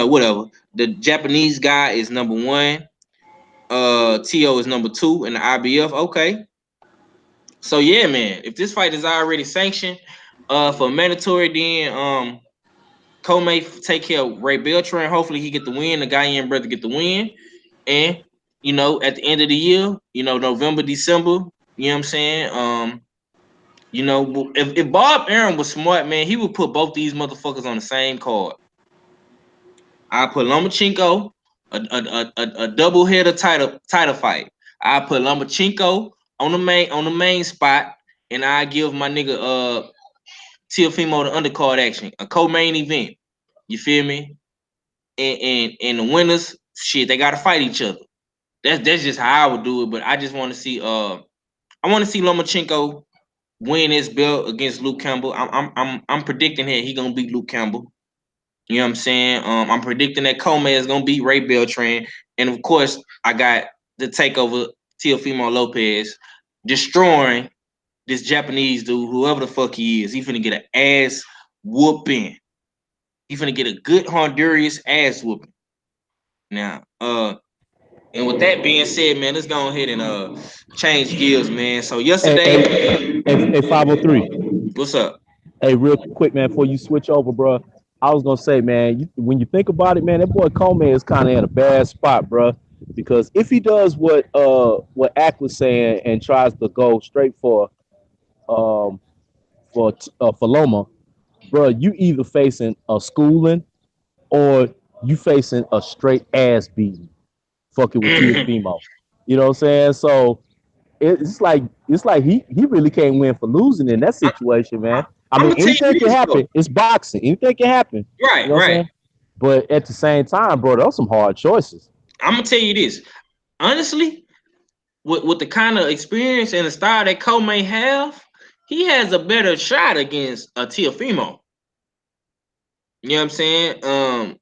S1: whatever. The Japanese guy is number 1. TO is number 2 in the IBF. Okay. So yeah, man. If this fight is already sanctioned for mandatory, then Kome take care of Ray Beltran. Hopefully he get the win. The Guyan brother get the win. And at the end of the year, November, December, you know what I'm saying? If Bob Arum was smart, man, he would put both these motherfuckers on the same card. I put Lomachenko, a double header title fight. I put Lomachenko on the main spot, and I give my nigga Teofimo the undercard action, a co-main event. You feel me? And the winners, shit, they gotta fight each other. That's just how I would do it. But I just want to see Lomachenko win his belt against Luke Campbell. I'm predicting that he gonna beat Luke Campbell. You know what I'm saying? I'm predicting that Kome is gonna beat Ray Beltran, and of course, I got the takeover Teofimo Lopez destroying this Japanese dude, whoever the fuck he is. He finna get an ass whooping. He finna get a good Honduras ass whooping. Now, and with that being said, man, let's go ahead and change gears, man. So yesterday,
S6: Hey, 503.
S1: what's up?
S6: Hey, real quick, man, before you switch over, bro, I was gonna say, man, when you think about it, man, that boy Coleman is kind of in a bad spot, bro. Because if he does what Ack was saying and tries to go straight um for Loma, bro, you either facing a schooling or you facing a straight ass beating, fucking with Teofimo. You know what I'm saying? So it's like he really can't win for losing in that situation, man. I
S1: I'm
S6: mean,
S1: gonna tell
S6: anything
S1: you
S6: can
S1: this though.
S6: happen. It's boxing. Anything can happen. You
S1: Right,
S6: know what I'm
S1: right.
S6: saying? But at the same time, bro, those some hard choices.
S1: I'm gonna tell you this. Honestly, with the kind of experience and the style that Cole may have, he has a better shot against a Teofimo. You know what I'm saying?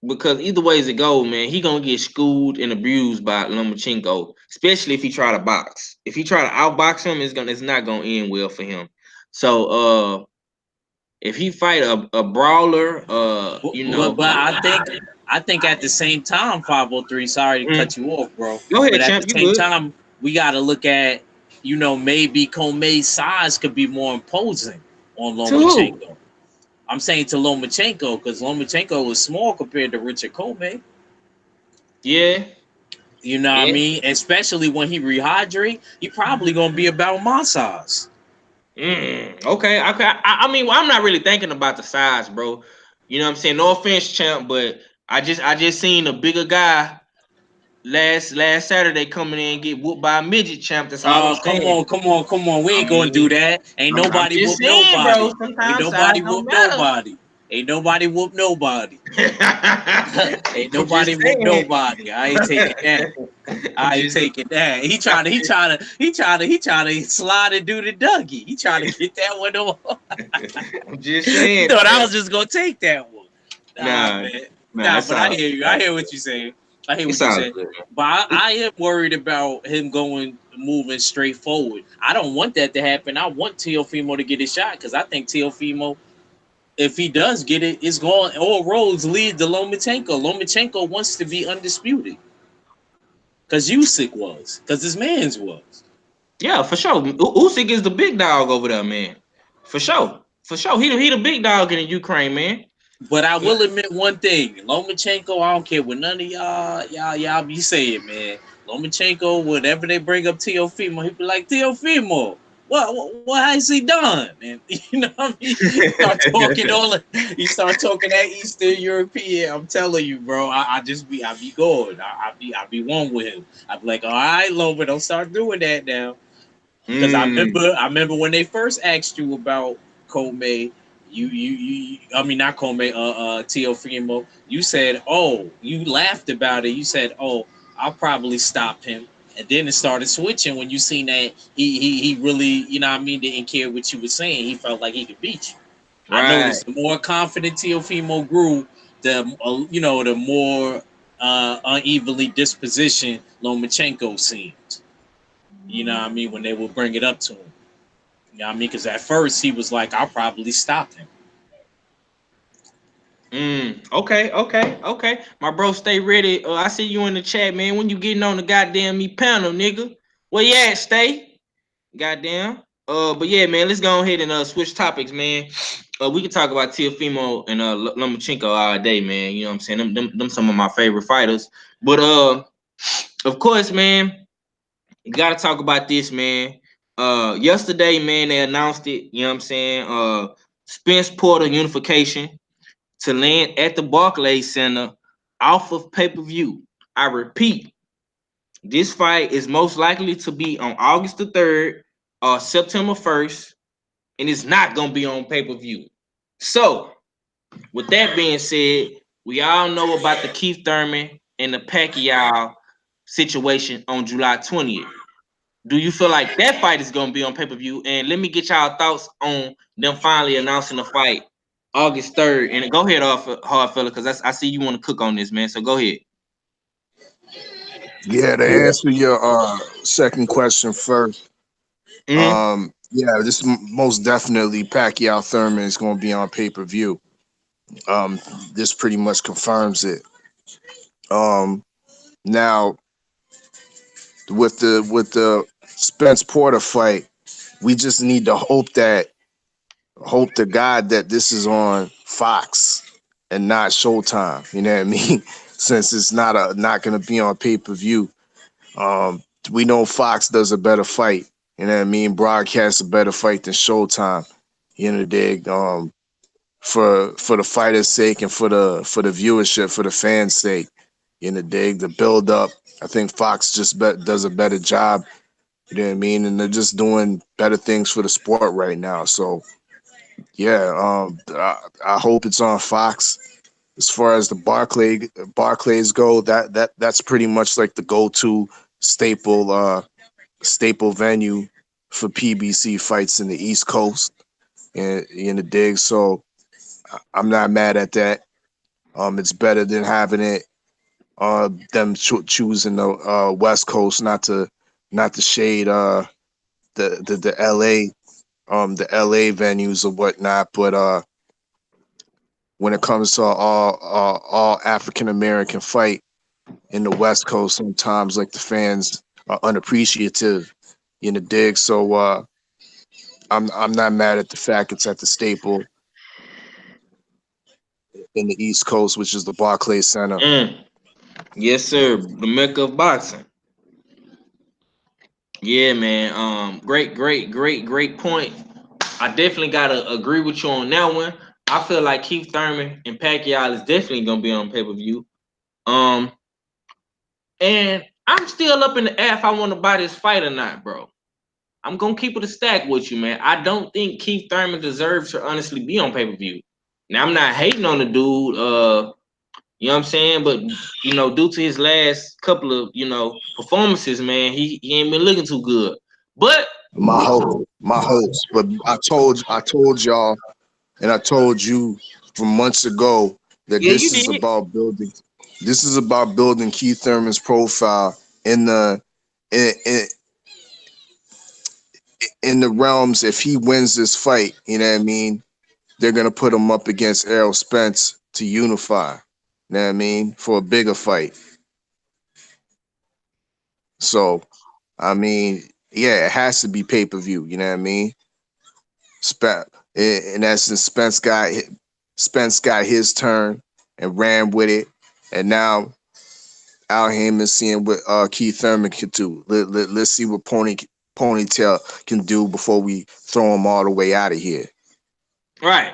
S1: Because either ways it go, man, he gonna get schooled and abused by Lomachenko, especially if he try to box. If he try to outbox him, it's not gonna end well for him. So if he fight a brawler,
S3: But I think at the same time, 503. Sorry to
S1: mm,
S3: cut you off, bro.
S1: go ahead,
S3: But at
S1: champ.
S3: the
S1: You
S3: same
S1: good?
S3: time, we got to look at maybe Kome's size could be more imposing on
S1: To who?
S3: Lomachenko. I'm saying to Lomachenko because Lomachenko was small compared to Richard Kome.
S1: Yeah,
S3: You know what I
S1: yeah.
S3: mean? Especially when he rehydrate, he probably gonna be about my size.
S1: Okay. I mean, well, I'm not really thinking about the size, bro. You know what I'm saying? No offense, champ, but I just seen a bigger guy last Saturday coming in and get whooped by a midget, champ. That's all I'm
S3: Oh,
S1: saying.
S3: come on. We
S1: I
S3: ain't gonna do
S1: mean,
S3: that. Ain't
S1: I'm
S3: nobody
S1: just
S3: whoop
S1: saying, bro.
S3: nobody. Ain't
S1: Sometimes size
S3: nobody
S1: don't
S3: whoop
S1: matter.
S3: nobody. Ain't nobody whoop nobody. Ain't
S1: I'm just
S3: nobody whoop
S1: saying.
S3: nobody. I ain't taking that.
S1: I'm
S3: I ain't
S1: just,
S3: taking that. He trying to slide and do the Dougie. He trying to get that one on.
S1: I'm just
S3: You
S1: saying,
S3: thought I
S1: champ.
S3: was just gonna take that one. Nah,
S1: Nah,
S3: man.
S1: nah,
S3: Nah,
S1: it's
S3: but I
S1: all
S3: hear you.
S1: good.
S3: I hear what you're saying. I hear
S1: It's
S3: what you're
S1: all
S3: saying.
S1: good.
S3: But I am worried about him moving straight forward. I don't want that to happen. I want Teofimo to get a shot because I think Teofimo, if he does get it, it's going all roads lead to Lomachenko. Lomachenko wants to be undisputed. Because Usyk was. Because his man's was.
S1: Yeah, for sure. Usyk is the big dog over there, man. For sure. For sure. He the big dog in the Ukraine, man.
S3: But I will admit one thing. Lomachenko, I don't care what none of y'all be saying, man. Lomachenko, whenever they bring up Teofimo, he be like, Teofimo, what has he done? And you know what I mean? You start talking that Eastern European. I'm telling you, bro. I be going. I be one with him. I be like, all right, Loma, don't start doing that now. Because I remember when they first asked you about Comey, I mean not Comey, Teofimo, you said, oh, you laughed about it. You said, oh, I'll probably stop him. And then it started switching when you seen that he really, you know what I mean, didn't care what you were saying. He felt like he could beat you. I
S1: Right.
S3: noticed the more confident Teofimo grew, the more unevenly dispositioned Lomachenko seemed. You know what I mean? When they would bring it up to him. You know what I mean? Because at first he was like, I'll probably stop him.
S1: Okay. My bro, stay ready. I see you in the chat, man. When you getting on the goddamn me panel, nigga? Where you at, stay? Goddamn. But yeah, man, let's go ahead and switch topics, man. We can talk about Teofimo and Lomachenko all day, man. You know what I'm saying? Them some of my favorite fighters. But of course, man, you gotta talk about this, man. Yesterday, man, they announced it, you know what I'm saying? Spence Porter unification to land at the Barclays Center off of pay-per-view. I repeat, this fight is most likely to be on August the 3rd or September 1st, and it's not gonna be on pay-per-view. So, with that being said, we all know about the Keith Thurman and the Pacquiao situation on July 20th. Do you feel like that fight is gonna be on pay-per-view? And let me get y'all thoughts on them finally announcing the fight August 3rd. And go ahead, hard fella, because I see you want to cook on this, man. So go ahead.
S4: Yeah, to answer your second question first, yeah, this most definitely Pacquiao Thurman is going to be on pay-per-view. This pretty much confirms it. Now with the Spence Porter fight, we just need to hope to God that this is on Fox and not Showtime. You know what I mean? Since it's not going to be on pay-per-view. We know Fox does a better fight. You know what I mean? Broadcasts a better fight than Showtime. You know, dig. For the fighter's sake and for the viewership, for the fans' sake. You know, dig. The build up. I think Fox just does a better job. You know what I mean? And they're just doing better things for the sport right now. So, yeah, I hope it's on Fox. As far as the Barclays go, that's pretty much like the go-to staple venue for PBC fights in the East Coast and in the dig. So I'm not mad at that. It's better than having it them choosing the West Coast, not to shade the LA the LA venues or whatnot, but when it comes to all African American fight in the West Coast, sometimes like the fans are unappreciative in the dig. So I'm not mad at the fact it's at the staple in the East Coast, which is the Barclays Center.
S1: Yes, sir. The Mecca of boxing. Yeah, man. Great point. I definitely gotta agree with you on that one. I feel like Keith Thurman and Pacquiao is definitely gonna be on pay-per-view. And I'm still up in the air if I want to buy this fight or not, bro. I'm gonna keep it a stack with you, man. I don't think Keith Thurman deserves to honestly be on pay-per-view. Now I'm not hating on the dude, you know what I'm saying? But due to his last couple of performances, man, he ain't been looking too good. But
S4: my hopes. But I told y'all, and I told you from months ago that this is about building. This is about building Keith Thurman's profile in the in the realms. If he wins this fight, you know what I mean, they're gonna put him up against Errol Spence to unify. You know what I mean, for a bigger fight. So, I mean, yeah, it has to be pay-per-view. You know what I mean? In essence, Spence got his turn and ran with it, and now Al Heyman seeing what Keith Thurman can do. Let's see what Ponytail can do before we throw him all the way out of here.
S1: Right.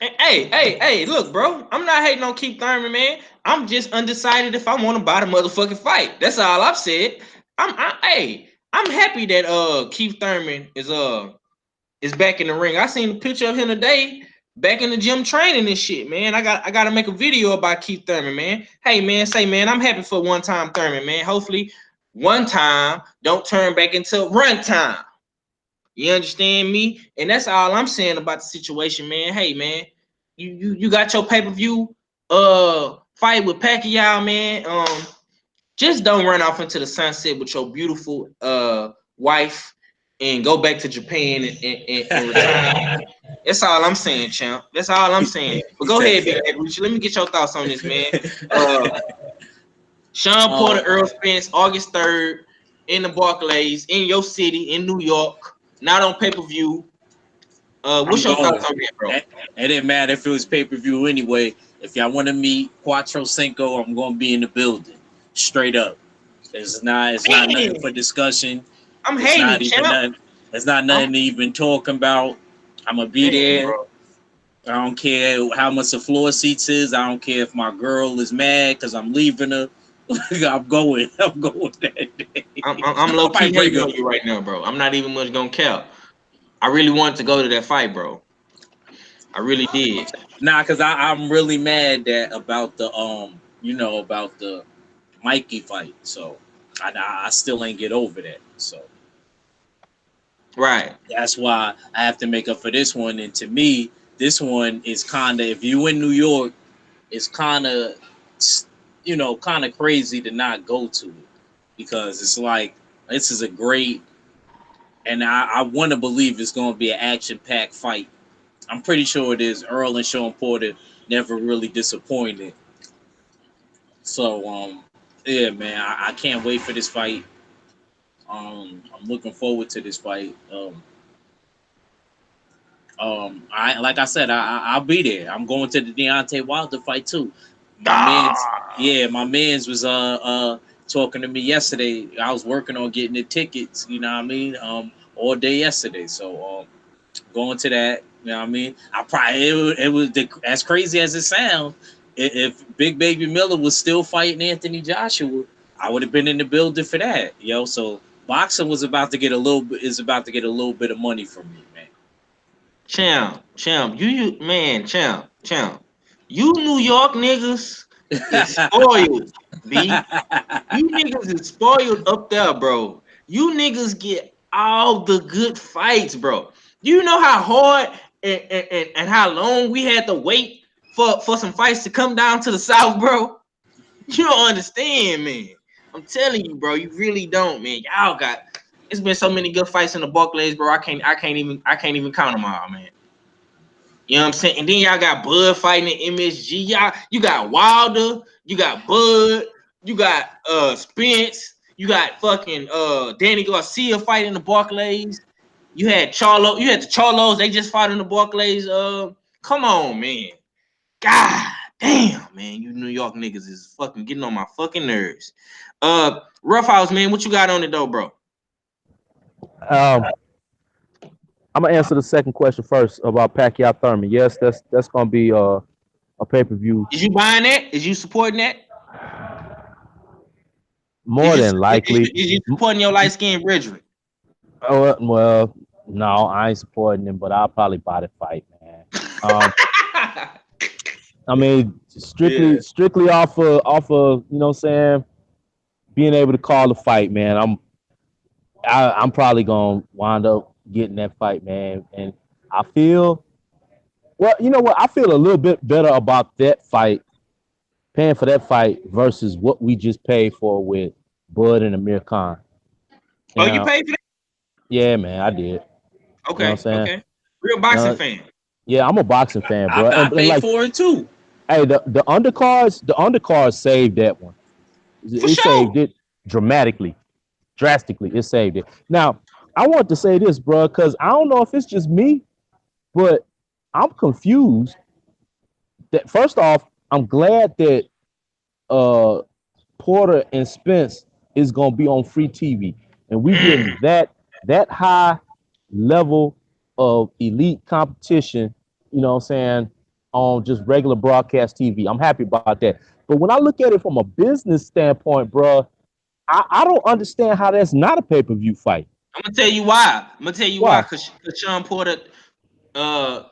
S1: Hey, look, bro. I'm not hating on Keith Thurman, man. I'm just undecided if I want to buy the motherfucking fight. That's all I've said. I'm happy that Keith Thurman is back in the ring. I seen a picture of him today, back in the gym training and shit, man. I got to make a video about Keith Thurman, man. Hey, man, I'm happy for one time Thurman, man. Hopefully, one time don't turn back into run time. You understand me? And that's all I'm saying about the situation, man. Hey, man, you got your pay-per-view fight with Pacquiao, man. Just don't run off into the sunset with your beautiful wife and go back to Japan and retire. That's all I'm saying, champ. That's all I'm saying. But go ahead, Big Ed Richie. Let me get your thoughts on this, man. Sean Porter, Earl Spence, August 3rd in the Barclays, in your city, in New York, not on pay-per-view. What's your thoughts on that, bro?
S3: It didn't matter if it was pay-per-view anyway. If y'all want to meet Quattro Cinco, I'm going to be in the building. Straight up. It's not nothing for discussion.
S1: I'm hating, champ.
S3: It's not nothing to even talk about. I'm going to be there. Bro. I don't care how much the floor seats is. I don't care if my girl is mad because I'm leaving her. I'm going that day.
S1: I'm low key hating on you right now, bro. I'm not even much gonna care. I really wanted to go to that fight, bro. I really did.
S3: Nah, cause I'm really mad about the Mikey fight. So I still ain't get over that. So
S1: right.
S3: That's why I have to make up for this one. And to me, this one is kind of, if you in New York, it's kind of crazy to not go to it, because it's like, this is a great, and I want to believe it's going to be an action-packed fight. I'm pretty sure it is. Earl and Sean Porter never really disappointed. So, yeah, man, I can't wait for this fight. I'm looking forward to this fight. Like I said, I'll be there. I'm going to the Deontay Wilder fight too. My man's was talking to me yesterday. I was working on getting the tickets, you know what I mean, all day yesterday. So going to that, you know what I mean. It was as crazy as it sounds. If Big Baby Miller was still fighting Anthony Joshua, I would have been in the building for that, yo. So boxing is about to get a little bit of money from me, man.
S1: Champ, you man, champ. You New York niggas is spoiled, B. You niggas is spoiled up there, bro. You niggas get all the good fights, bro. You know how hard and how long we had to wait for some fights to come down to the South, bro? You don't understand, man. I'm telling you, bro. You really don't, man. Y'all got. It's been so many good fights in the Barclays, bro. I can't even count them all, man. You know what I'm saying? And then y'all got Bud fighting in MSG. You got Wilder, you got Bud, you got Spence, you got fucking Danny Garcia fighting the Barclays. You had the Charlos, they just fought in the Barclays. Come on, man. God damn, man. You New York niggas is fucking getting on my fucking nerves. Roughhouse, man, what you got on it though, bro?
S6: I'm gonna answer the second question first about Pacquiao Thurman. Yes, that's gonna be a pay-per-view.
S1: Is you buying that? Is you supporting that?
S6: More than likely.
S1: Is you supporting your light-skinned brethren?
S6: Oh well, no, I ain't supporting him, but I'll probably buy the fight, man. I mean, strictly off of you know what I'm saying, being able to call the fight, man. I'm probably gonna wind up getting that fight, man. And I feel, well, you know what? I feel a little bit better about that fight, paying for that fight versus what we just paid for with Bud and Amir Khan.
S1: You paid for that?
S6: Yeah, man, I did.
S1: Okay,
S6: you know what I'm saying?
S1: Okay. Real boxing fan.
S6: Yeah, I'm a boxing fan, bro.
S3: I paid for it too.
S6: Hey, the undercards saved that one. It saved it dramatically. drastically. It saved it. Now, I want to say this, bro, because I don't know if it's just me, but I'm confused. That first off, I'm glad that uh Porter and Spence is gonna be on free TV, and we getting that high level of elite competition. You know what I'm saying, on just regular broadcast TV. I'm happy about that. But when I look at it from a business standpoint, bro, I don't understand how that's not a pay-per-view fight.
S1: I'm gonna tell you why.
S6: Why?
S1: Cause uh,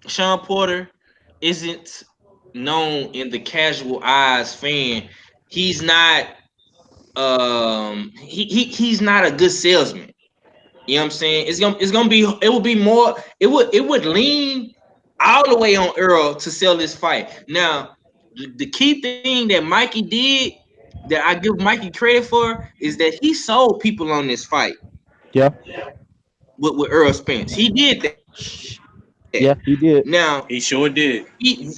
S1: Sean Porter isn't known in the casual eyes fan. He's not he's not a good salesman. You know what I'm saying? It would be more it would lean all the way on Earl to sell this fight. Now, the key thing that Mikey did that I give Mikey credit for is that he sold people on this fight
S6: Yeah,
S1: with Earl Spence. He did that. Now,
S6: yeah, he did.
S3: He sure did.
S6: He,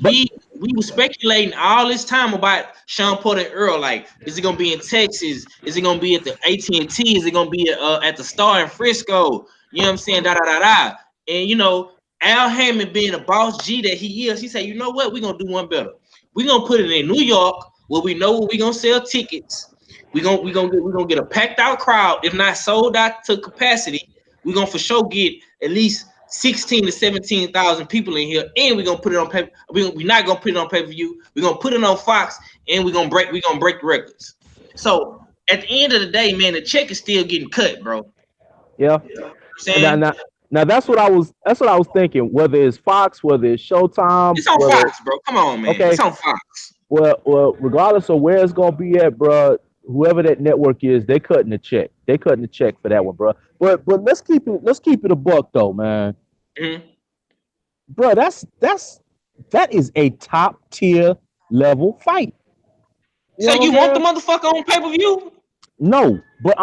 S6: but
S1: we were speculating all this time about Sean Porter and Earl. Like, is it gonna be in Texas? Is it gonna be at the AT&T? Is it gonna be at the Star in Frisco? You know what I'm saying? Da da da da. And you know, Al Hammond being a boss G that he is, he said, you know what? We're gonna do one better. We're gonna put it in New York where we know we're gonna sell tickets. We're gonna get a packed out crowd, if not sold out to capacity. We're gonna for sure get at least 16 to 17,000 people in here, and we're gonna put it on paper. We're not gonna put it on pay-per-view. We're gonna put it on Fox, and we're gonna break records. So at the end of the day, man, the check is still getting cut, bro. You
S6: yeah.
S1: know what I'm
S6: Now,
S1: saying?
S6: now, now that's what I was thinking. Whether it's Fox, whether it's Showtime,
S1: It's on
S6: whether
S1: Fox, bro. Come on, man.
S6: okay,
S1: It's on Fox.
S6: well, regardless of where it's gonna be at, bro, whoever that network is, they cutting the check. They cutting the check for that one, bro. But let's keep it a buck though, man.
S1: Mhm.
S6: Bro, that is a top tier level fight. You
S1: So
S6: know what I'm
S1: you want the
S6: saying?
S1: motherfucker on pay-per-view?
S6: No, but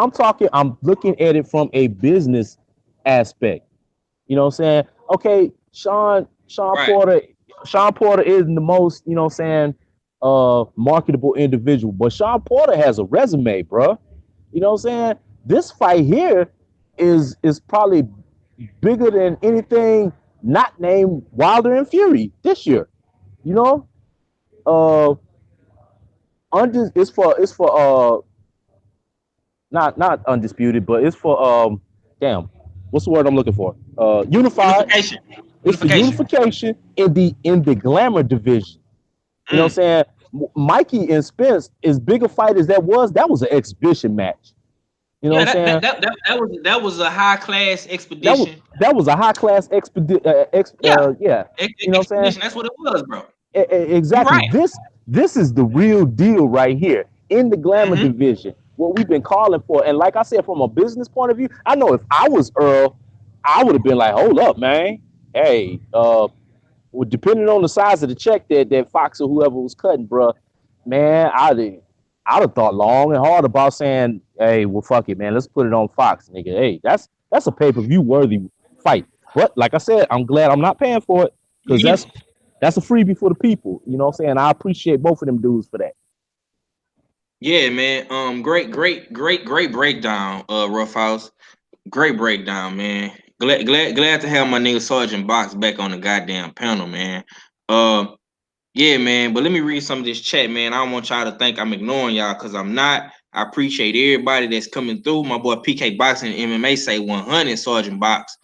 S6: I'm looking at it from a business aspect. You know what I'm saying? Okay, Sean
S1: Right.
S6: Porter, Sean Porter isn't the most, you know what I'm saying, marketable individual, but Sean Porter has a resume, bro. You know what I'm saying? This fight here is probably bigger than anything not named Wilder and Fury this year. You know? Uh it's for not undisputed, but it's for damn, what's the word I'm looking for? Unified.
S1: Unification.
S6: It's for
S1: Unification.
S6: unification in the glamour division. You know what I'm
S1: Mm.
S6: saying? Mikey and Spence, as big a fight as that was an exhibition match. You know
S1: Yeah,
S6: what I'm saying?
S1: that was a high class
S6: That was
S1: expedition.
S6: that was a high class
S1: Yeah,
S6: yeah. You know what I'm saying?
S1: expedition. That's what it was, bro. You
S6: Exactly.
S1: right.
S6: This is the real deal right here in the glamour
S1: Mm-hmm.
S6: division. What we've been calling for, and like I said, from a business point of view, I know if I was Earl, I would have been like, "Hold up, man. Hey, well, depending on the size of the check that Fox or whoever was cutting, bro, man, I'd have thought long and hard about saying, "Hey, well, fuck it, man. Let's put it on Fox, nigga. Hey, that's a pay-per-view worthy fight." But like I said, I'm glad I'm not paying for it because
S1: You,
S6: that's a freebie for the people. You know what I'm saying? I appreciate both of them dudes for that.
S1: yeah, man. Great breakdown, Rough House. Great breakdown, man. Glad to have my nigga Sergeant Box back on the goddamn panel, man. Uh, yeah, man. But let me read some of this chat, man. I don't want y'all to think I'm ignoring y'all because I'm not. I appreciate everybody that's coming through. My boy PK Boxing and MMA say 100 Sergeant Box.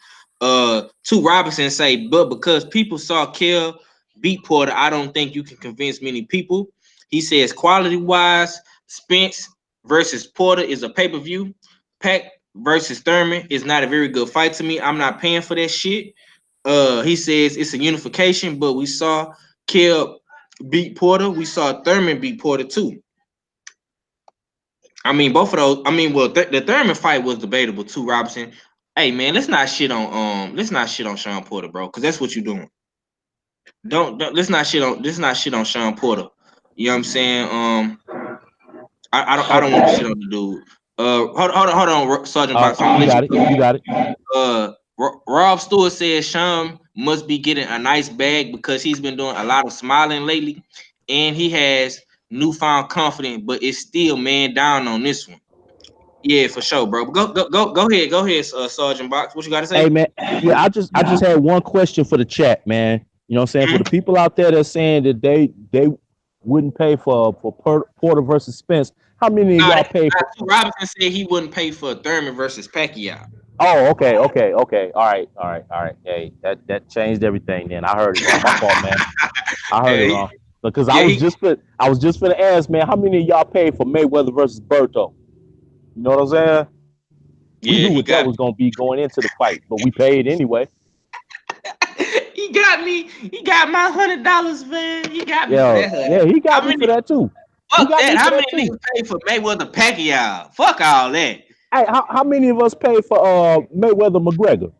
S1: Two Robinson say, but because people saw Kill beat Porter, I don't think you can convince many people. He says quality wise, Spence versus Porter is a pay-per-view. Pack versus Thurman is not a very good fight to me. I'm not paying for that shit. He says it's a unification, but we saw Kill beat Porter. We saw Thurman beat Porter too. I mean, both of those. I mean, well, the Thurman fight was debatable too, Robinson. Hey man, let's not shit on Sean Porter, bro, because that's what you're doing. Don't let's not shit on Sean Porter. You know what I'm saying? I don't want to shit on the dude. Hold on, Sergeant Box. I'm
S6: You
S1: gonna let
S6: got it. You got it.
S1: Rob Stewart says Sean must be getting a nice bag because he's been doing a lot of smiling lately, and he has newfound confidence, but it's still man down on this one. Yeah, for sure, bro. Go ahead, Sergeant Box. What you got to
S6: Hey
S1: say?
S6: man, yeah, I just had one question for the chat, man. You know what I'm saying? For the people out there that's saying that they wouldn't pay for Porter versus Spence, how many of y'all pay for?
S1: Robinson said he wouldn't pay for Thurman versus Pacquiao.
S6: Oh, okay. All right. Hey, that changed everything. Then I heard it wrong. My fault, man. I heard
S1: Yeah,
S6: it wrong because
S1: yeah, he,
S6: I was just gonna ask, man, how many of y'all paid for Mayweather versus Berto? You know what I'm saying? We
S1: yeah,
S6: knew
S1: he
S6: what that
S1: got
S6: was gonna be going into the fight, but we paid anyway.
S1: he got me. He got my $100, man. He got me for
S6: Yeah,
S1: that $100.
S6: yeah, he got
S1: How
S6: me for
S1: many?
S6: that too. He
S1: Fuck
S6: got
S1: that.
S6: me for
S1: How
S6: that
S1: many
S6: too.
S1: niggas pay for Mayweather Pacquiao? Fuck all that.
S6: Hey, how many of us paid for Mayweather McGregor?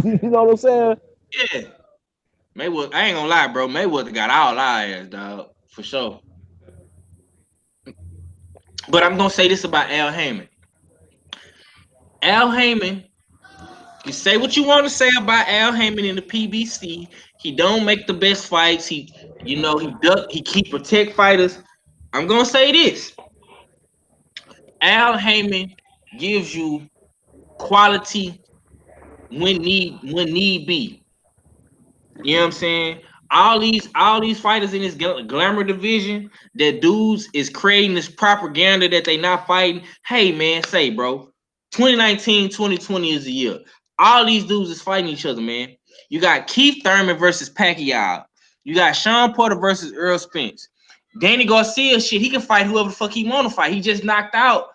S6: You know what I'm saying?
S1: Yeah, Mayweather. I ain't gonna lie, bro. Mayweather got all our ass, dog, for sure. But I'm gonna say this about Al Heyman. Al Heyman, you say what you want to say about Al Heyman in the PBC. He don't make the best fights. He keep protect fighters. I'm gonna say this. Al Heyman gives you quality when need be. You know what I'm saying? All these fighters in this glamour division, that dudes is creating this propaganda that they not fighting. Hey man, say bro, 2019, 2020 is the year. All these dudes is fighting each other, man. You got Keith Thurman versus Pacquiao. You got Sean Porter versus Earl Spence. Danny Garcia, shit, he can fight whoever the fuck he want to fight. He just knocked out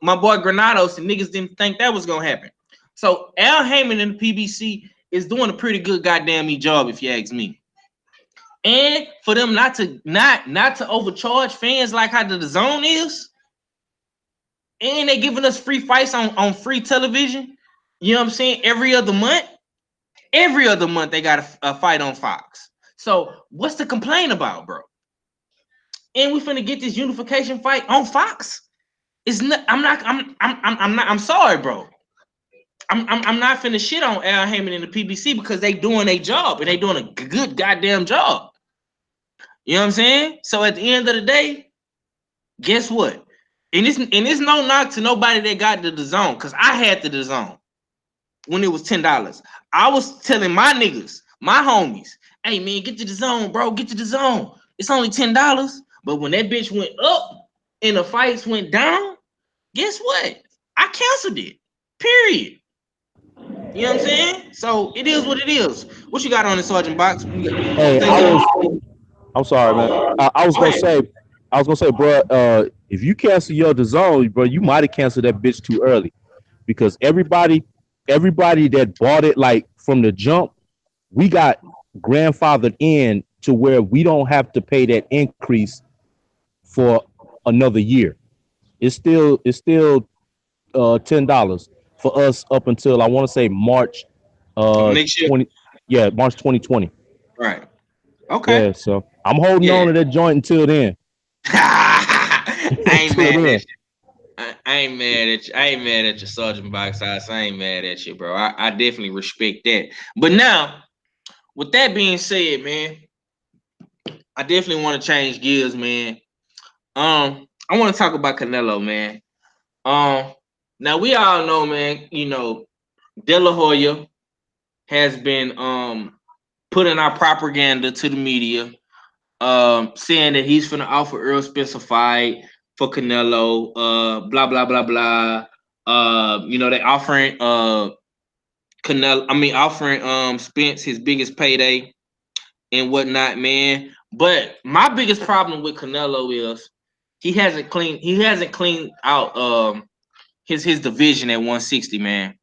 S1: my boy Granados, and niggas didn't think that was gonna happen. So Al Heyman in the PBC is doing a pretty good goddamn job, if you ask me. And for them not to overcharge fans like how the zone is, and they giving us free fights on free television. You know what I'm saying? Every other month they got a fight on Fox. So what's the complaint about, bro? And we finna get this unification fight on Fox. It's not. I'm sorry, bro. I'm not finna shit on Al Heyman in the PBC because they doing a job and they doing a good goddamn job. You know what I'm saying? So at the end of the day, guess what? And it's no knock to nobody that got the zone, because I had the zone when it was $10. I was telling my niggas, my homies, hey man, get to the zone, bro. Get to the zone. It's only $10. But when that bitch went up and the fights went down, guess what? I canceled it. Period. You know what I'm saying? So it is what it is. What you got on the Sergeant Box?
S6: Hey, I'm sorry, man. I was
S1: Go
S6: gonna
S1: ahead.
S6: say, bro, if you cancel your DAZN, bro, you might have canceled that bitch too early, because everybody that bought it like from the jump, we got grandfathered in to where we don't have to pay that increase for another year. It's still $10 for us up until I want to say March
S1: Next year.
S6: 20, yeah, March 2020.
S1: Right. Okay.
S6: Yeah, so I'm holding
S1: Yeah.
S6: on to that joint until then.
S1: I ain't
S6: Until
S1: mad at
S6: then.
S1: you. I ain't mad at you. I ain't mad at your Sergeant Box House. I ain't mad at you, bro. I definitely respect that. But now, with that being said, man, I definitely want to change gears, man. I want to talk about Canelo, man. Now we all know, man, De La Hoya has been putting out propaganda to the media, saying that he's gonna offer Earl Spence a fight for Canelo, blah blah blah blah. They offering offering Spence his biggest payday and whatnot, man. But my biggest problem with Canelo is he hasn't cleaned out his division at 160, man.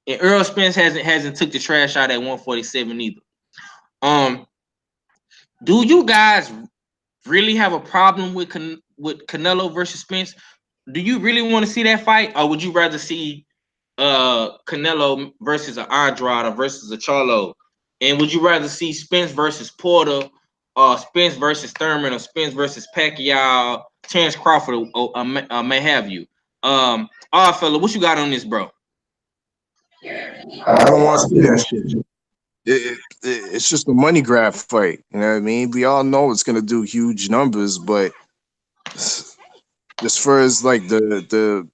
S1: And Earl Spence hasn't took the trash out at 147 either. Um, do you guys really have a problem with Canelo versus Spence? Do you really want to see that fight, or would you rather see Canelo versus an Andrade or versus a Charlo? And would you rather see Spence versus Porter, or Spence versus Thurman, or Spence versus Pacquiao, Terence Crawford, or may have you? All right, fella, what you got on this, bro?
S4: I don't want to see that shit. It's just a money grab fight. You know what I mean? We all know it's gonna do huge numbers, but as far as like the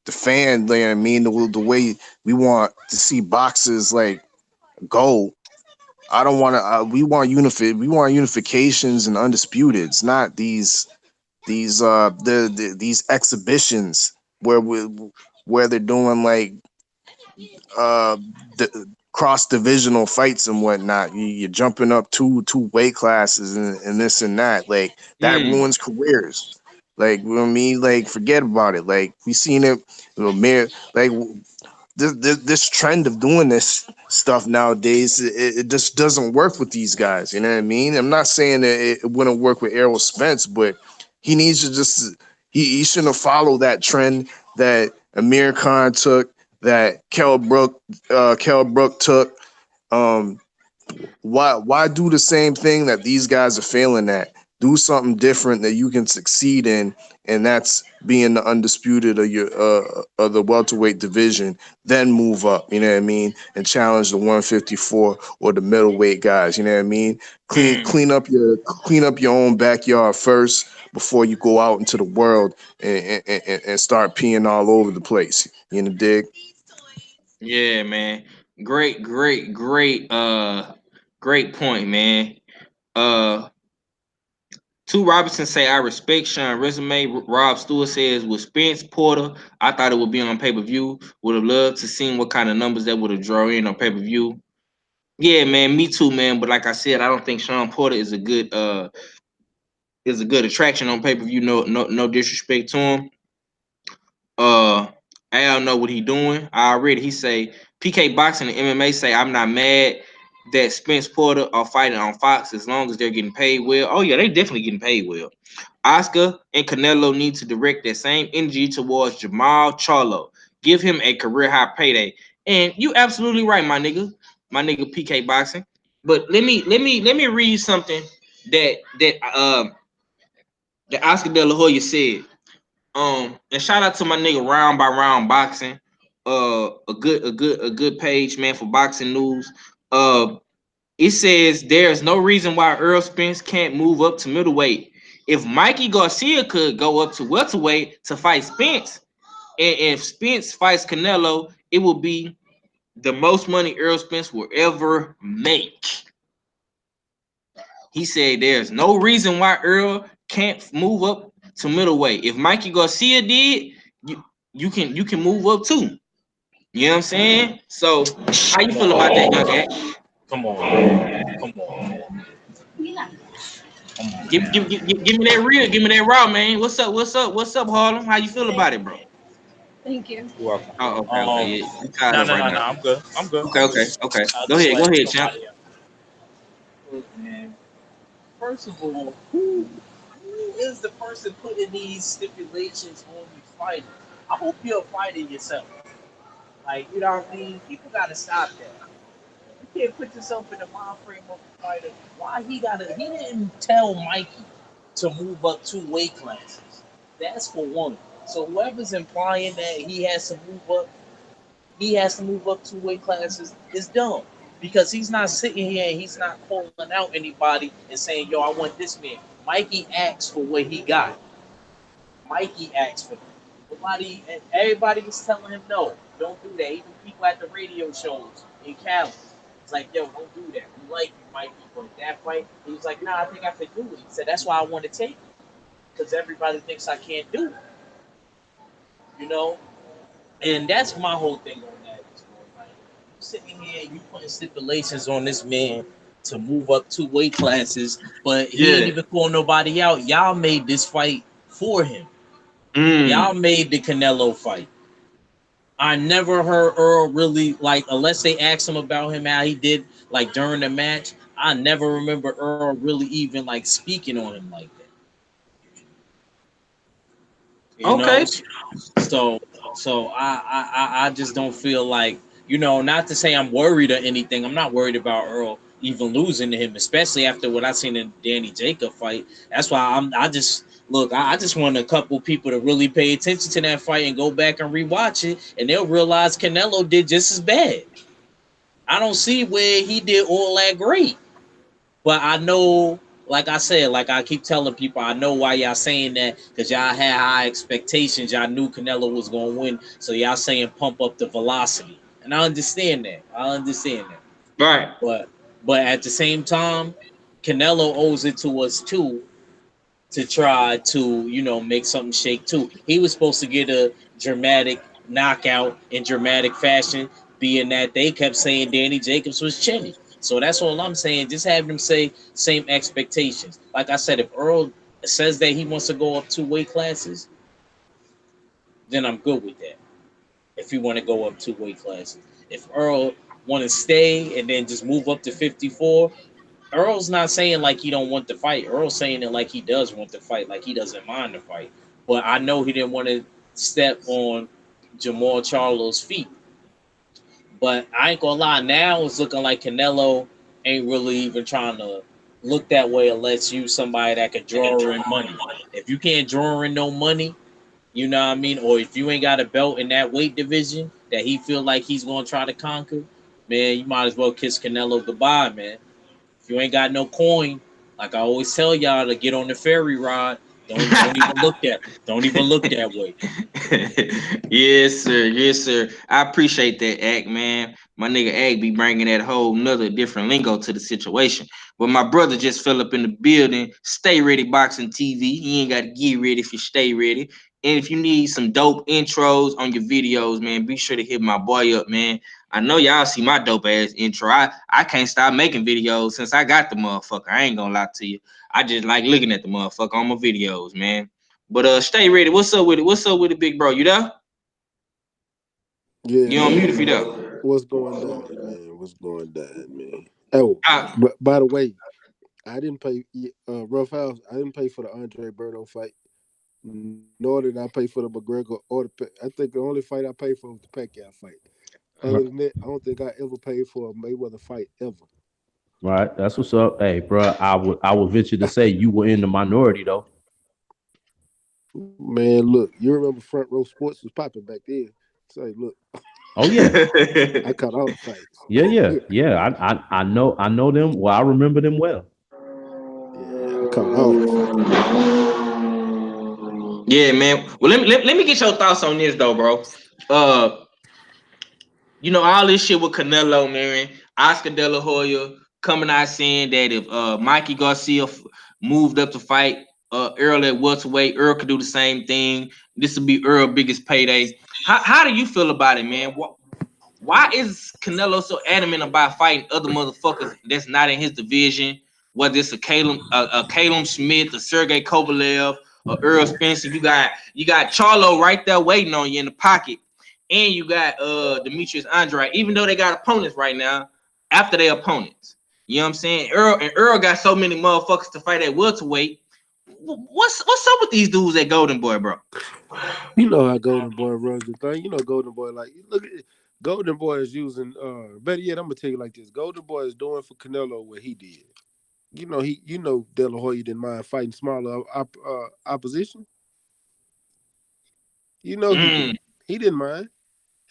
S4: fan, you know what I mean, the way we want to see boxes like go. I don't want to. We want We want unifications and undisputeds, not these exhibitions where they're doing like the cross divisional fights and whatnot. You're jumping up two weight classes and this and that. Like that
S1: Mm.
S4: ruins careers. Like you know what I mean, like forget about it. Like we seen it, like this trend of doing this stuff nowadays, it just doesn't work with these guys. You know what I mean? I'm not saying that it wouldn't work with Errol Spence, but he needs to just he shouldn't have followed that trend that Amir Khan took, that Kell Brook took. Um, why do the same thing that these guys are failing at? Do something different that you can succeed in, and that's being the undisputed of the welterweight division. Then move up, you know what I mean, and challenge the 154 or the middleweight guys. You know what I mean.
S1: Mm.
S4: Clean up your own backyard first before you go out into the world and start peeing all over the place. You know, dig?
S1: Yeah, man. Great point, man. Uh, Two Robinson say I respect Sean resume. Rob Stewart says with Spence Porter, I thought it would be on pay per view. Would have loved to see what kind of numbers that would have drawn in on pay per view. Yeah, man, me too, man. But like I said, I don't think Sean Porter is a good attraction on pay per view. No disrespect to him. Al know what he doing. I already he say PK Boxing and MMA say I'm not mad that Spence Porter are fighting on Fox as long as they're getting paid well. Oh yeah, they definitely getting paid well. Oscar and Canelo need to direct that same energy towards Jamal Charlo. Give him a career high payday. And you absolutely right, my nigga PK Boxing. But let me read something that Oscar De La Hoya said. And shout out to my nigga Round by Round Boxing. A good page, man, for boxing news. It says there's no reason why Earl Spence can't move up to middleweight. If Mikey Garcia could go up to welterweight to fight Spence, and if Spence fights Canelo, it will be the most money Earl Spence will ever make. He said there's no reason why Earl can't move up to middleweight. If Mikey Garcia did, you can move up too. You know what I'm saying? So how you
S3: Come
S1: feel about that,
S3: on,
S1: young cat?
S3: come on, man. Come on, man. Come on,
S1: Give me that real, give me that raw, man. What's up? What's up, Harlem? How you feel about it, bro?
S7: Thank you.
S3: you're welcome.
S1: Oh, okay. Yeah. You tied
S3: No,
S1: up
S3: no,
S1: right
S3: no,
S1: now.
S3: no. I'm good. I'm good.
S1: Okay,
S3: I'm good.
S1: okay, okay.
S3: I'll
S1: Go
S3: just
S1: ahead,
S3: let
S1: champ.
S3: somebody else. Look, man. First of all, who is the person putting these stipulations on you fighting? I hope you're fighting yourself. Like, you know what I mean? People gotta stop that. You can't put yourself in the mind frame of a fighter. Why he gotta? He didn't tell Mikey to move up two weight classes. That's for one. So whoever's implying that he has to move up two weight classes is dumb because he's not sitting here and he's not calling out anybody and saying, "Yo, I want this man." Mikey asked for what he got. Mikey asked for that. Nobody, and everybody was telling him no, don't do that. Even people at the radio shows in Cali, it's like, "Yo, don't do that. We like you, Mikey, but that fight." He was like, "Nah, I think I could do it." He said, "That's why I want to take it because everybody thinks I can't do it." You know, and that's my whole thing on that. Is like, you sitting here, you putting stipulations on this man to move up two weight classes, but he ain't
S1: Yeah.
S3: even calling nobody out. Y'all made this fight for him. Y'all
S1: Mm.
S3: made the Canelo fight. I never heard Earl really like, unless they asked him about him how he did like during the match. I never remember Earl really even like speaking on him like that. You know,
S1: Okay.
S3: so I just don't feel like, not to say I'm worried or anything. I'm not worried about Earl even losing to him, especially after what I seen in Danny Jacob fight. That's why I just look. I just want a couple people to really pay attention to that fight and go back and rewatch it, and they'll realize Canelo did just as bad. I don't see where he did all that great. But I know, like I said, like I keep telling people, I know why y'all saying that because y'all had high expectations. Y'all knew Canelo was gonna win, so y'all saying pump up the velocity, and I understand that. I understand that.
S1: Right.
S3: But at the same time, Canelo owes it to us too to try to make something shake too. He was supposed to get a dramatic knockout in dramatic fashion, being that they kept saying Danny Jacobs was chinny. So that's all I'm saying. Just have them say same expectations. Like I said, if Earl says that he wants to go up 2 weight classes, then I'm good with that. If you want to go up 2 weight classes, if Earl want to stay and then just move up to 54, Earl's not saying like he don't want to fight. Earl's saying it like he does want to fight, like he doesn't mind to fight. But I know he didn't want to step on Jamal Charlo's feet. But I ain't gonna lie, now it's looking like Canelo ain't really even trying to look that way unless you somebody that could draw in money. If you can't draw in no money, you know what I mean, or if you ain't got a belt in that weight division that he feel like he's gonna try to conquer, man, you might as well kiss Canelo goodbye, man. If you ain't got no coin, like I always tell y'all to get on the ferry ride. Don't even look that. Don't even look that way.
S1: Yes, sir. Yes, sir. I appreciate that, Act, man. My nigga Act be bringing that whole nother different lingo to the situation. But my brother just fell up in the building. Stay ready, boxing TV. You ain't got to get ready if you stay ready. And if you need some dope intros on your videos, man, be sure to hit my boy up, man. I know y'all see my dope ass intro. I can't stop making videos since I got the motherfucker. I ain't gonna lie to you. I just like looking at the motherfucker on my videos, man. But stay ready. What's up with it? What's up with it, big bro? You there?
S7: Yeah,
S1: You on mute if you
S7: man.
S1: there.
S7: What's going down, man? What's going down, man? Oh,
S1: Uh,
S7: but by the way, I didn't pay Rough House. I didn't pay for the Andre Berto fight, nor did I pay for the McGregor or I think the only fight I paid for was the Pacquiao fight. Other than that, I don't think I ever paid for a Mayweather fight ever.
S6: Right, that's what's up. Hey, bro, I would venture to say you were in the minority though.
S7: Man, look, you remember Front Row Sports was popping back then. Say, look,
S6: Oh yeah,
S7: I caught all the fights.
S6: yeah. I know them. Well, I remember them well.
S7: Yeah, I caught all the fights, man.
S1: yeah, man. Well, let me get your thoughts on this though, bro. Uh, all this shit with Canelo, man. Oscar De La Hoya coming out saying that if Mikey Garcia moved up to fight Earl at welterweight, Earl could do the same thing. This would be Earl's biggest payday. How do you feel about it, man? Why is Canelo so adamant about fighting other motherfuckers that's not in his division? Whether it's a Caleb Smith, a Sergey Kovalev, or Earl Spencer, you got Charlo right there waiting on you in the pocket, and you got Demetrius Andrade. Even though they got opponents right now, after their opponents, you know what I'm saying? Earl got so many motherfuckers to fight at welterweight. What's up with these dudes at Golden Boy, bro?
S7: You know how Golden Boy runs the thing. You know Golden Boy, like, look at Golden Boy is using better yet, I'm gonna tell you like this. Golden Boy is doing for Canelo what he did. De La Hoya didn't mind fighting smaller opposition. You know he
S1: Mm.
S7: did. He didn't mind.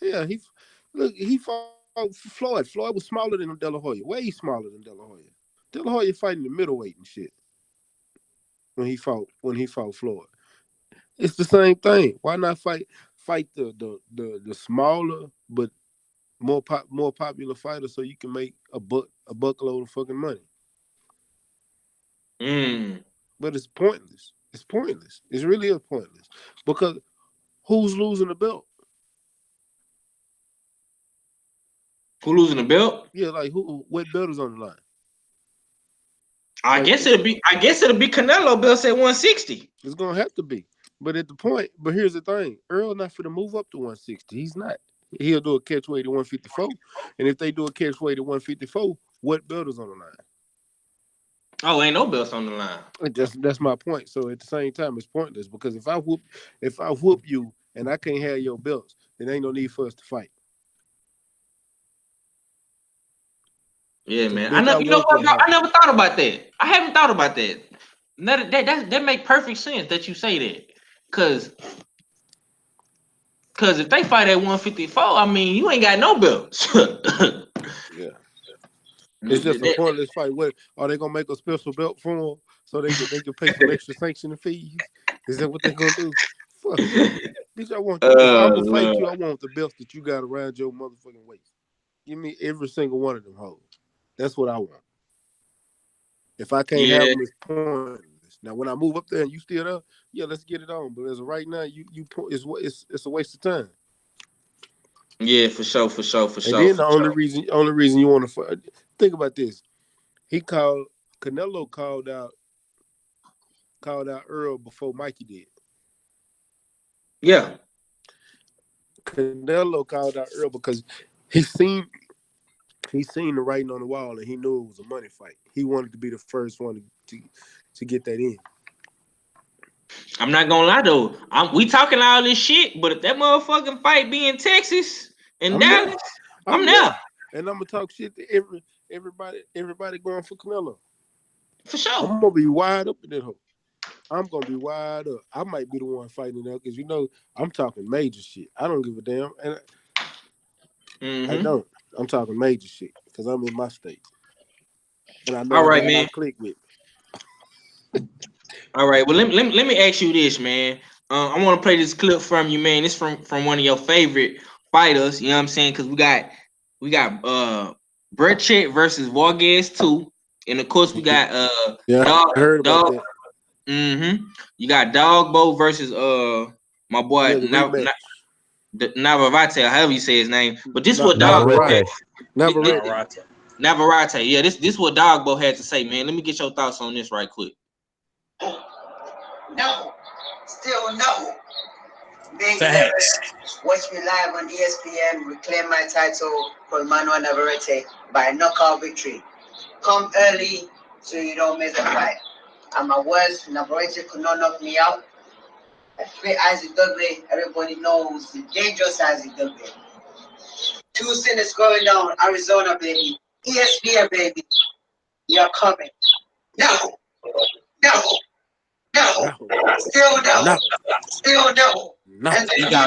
S7: Yeah, he fought Floyd. Floyd was smaller than De La Hoya. Way smaller than De La Hoya. De La Hoya fighting the middleweight and shit when he fought Floyd. It's the same thing. Why not fight the smaller but more popular fighter so you can make a buckload of fucking money?
S1: Mm.
S7: But it's pointless. It's pointless. It really is pointless because who's losing the belt?
S1: Who losing the belt?
S7: Yeah, like what belt is on the line?
S1: I
S7: Like,
S1: guess it'll be Canelo belt at 160.
S7: it's gonna have to be. But here's the thing: Earl not for to move up to 160. He's not. He'll do a catch weight at 154, and if they do a catch weight at 154, what belt is on the line?
S1: Oh, ain't no belts on the line.
S7: That's my point. So at the same time, it's pointless because if I whoop you and I can't have your belts, then ain't no need for us to fight.
S1: Yeah,
S7: Because
S1: man. I
S7: bitch,
S1: know.
S7: I
S1: You know
S7: was
S1: what,
S7: that
S1: bro? I
S7: hard.
S1: never thought about that. I haven't thought about that. That make perfect sense that you say that. Cause if they fight at 154, I mean, you ain't got no belts.
S7: Yeah. It's just a
S1: That-
S7: pointless fight. What are they gonna make a special belt for him so they can pay some extra sanctioning fees? Is that what they gonna do? Fuck that. Bitch, I want if I'm gonna fight
S1: Lord.
S7: you, I want the belts that you got around your motherfucking waist. Give me every single one of them hoes. That's what I want. If I can't have
S1: Yeah,
S7: them, it's pointless. Now, when I move up there and you still there, yeah, let's get it on. But as of right now, it's a waste of time.
S1: yeah, for sure.
S7: And then the only reason you want to think about this, Canelo called out Earl before Mikey did.
S1: Yeah,
S7: Canelo called out Earl because he seen the writing on the wall and he knew it was a money fight. He wanted to be the first one to get that in.
S1: I'm not gonna lie though. We talking all this shit, but if that motherfucking fight be in Texas and Dallas, I'm there.
S7: And I'm gonna talk shit to everybody going for Canelo.
S1: For sure.
S7: I'm gonna be wide up in that hole. I'm gonna be wide up. I might be the one fighting now because I'm talking major shit. I don't give a damn, and I don't. I'm talking major shit because I'm in my state, and I know
S1: all right, man.
S7: Click with me.
S1: All right. Well, let me ask you this, man. I want to play this clip from you, man. It's from one of your favorite fighters. You know what I'm saying? Because we got Brett Chet versus Vargas 2, and of course we got
S7: I heard about that.
S1: You got Dogbo versus my boy Navarrete, however you say his name. But this what Dogbo had. Navarrete. Yeah, this what Dogbo had to say, man. Let me get your thoughts on this right quick.
S2: No, still no. Big
S3: Thanks.
S2: watch me live on ESPN. Reclaim my title for Manuel Navarrete by knockout victory. Come early so you don't miss the fight. And my words, Navarrete could not knock me out. I play Isaac Dudley. Everybody knows the dangerous Isaac Dudley. Tuesday is going down. Arizona, baby. ESPN, baby. You're coming. No. Still no. Still no.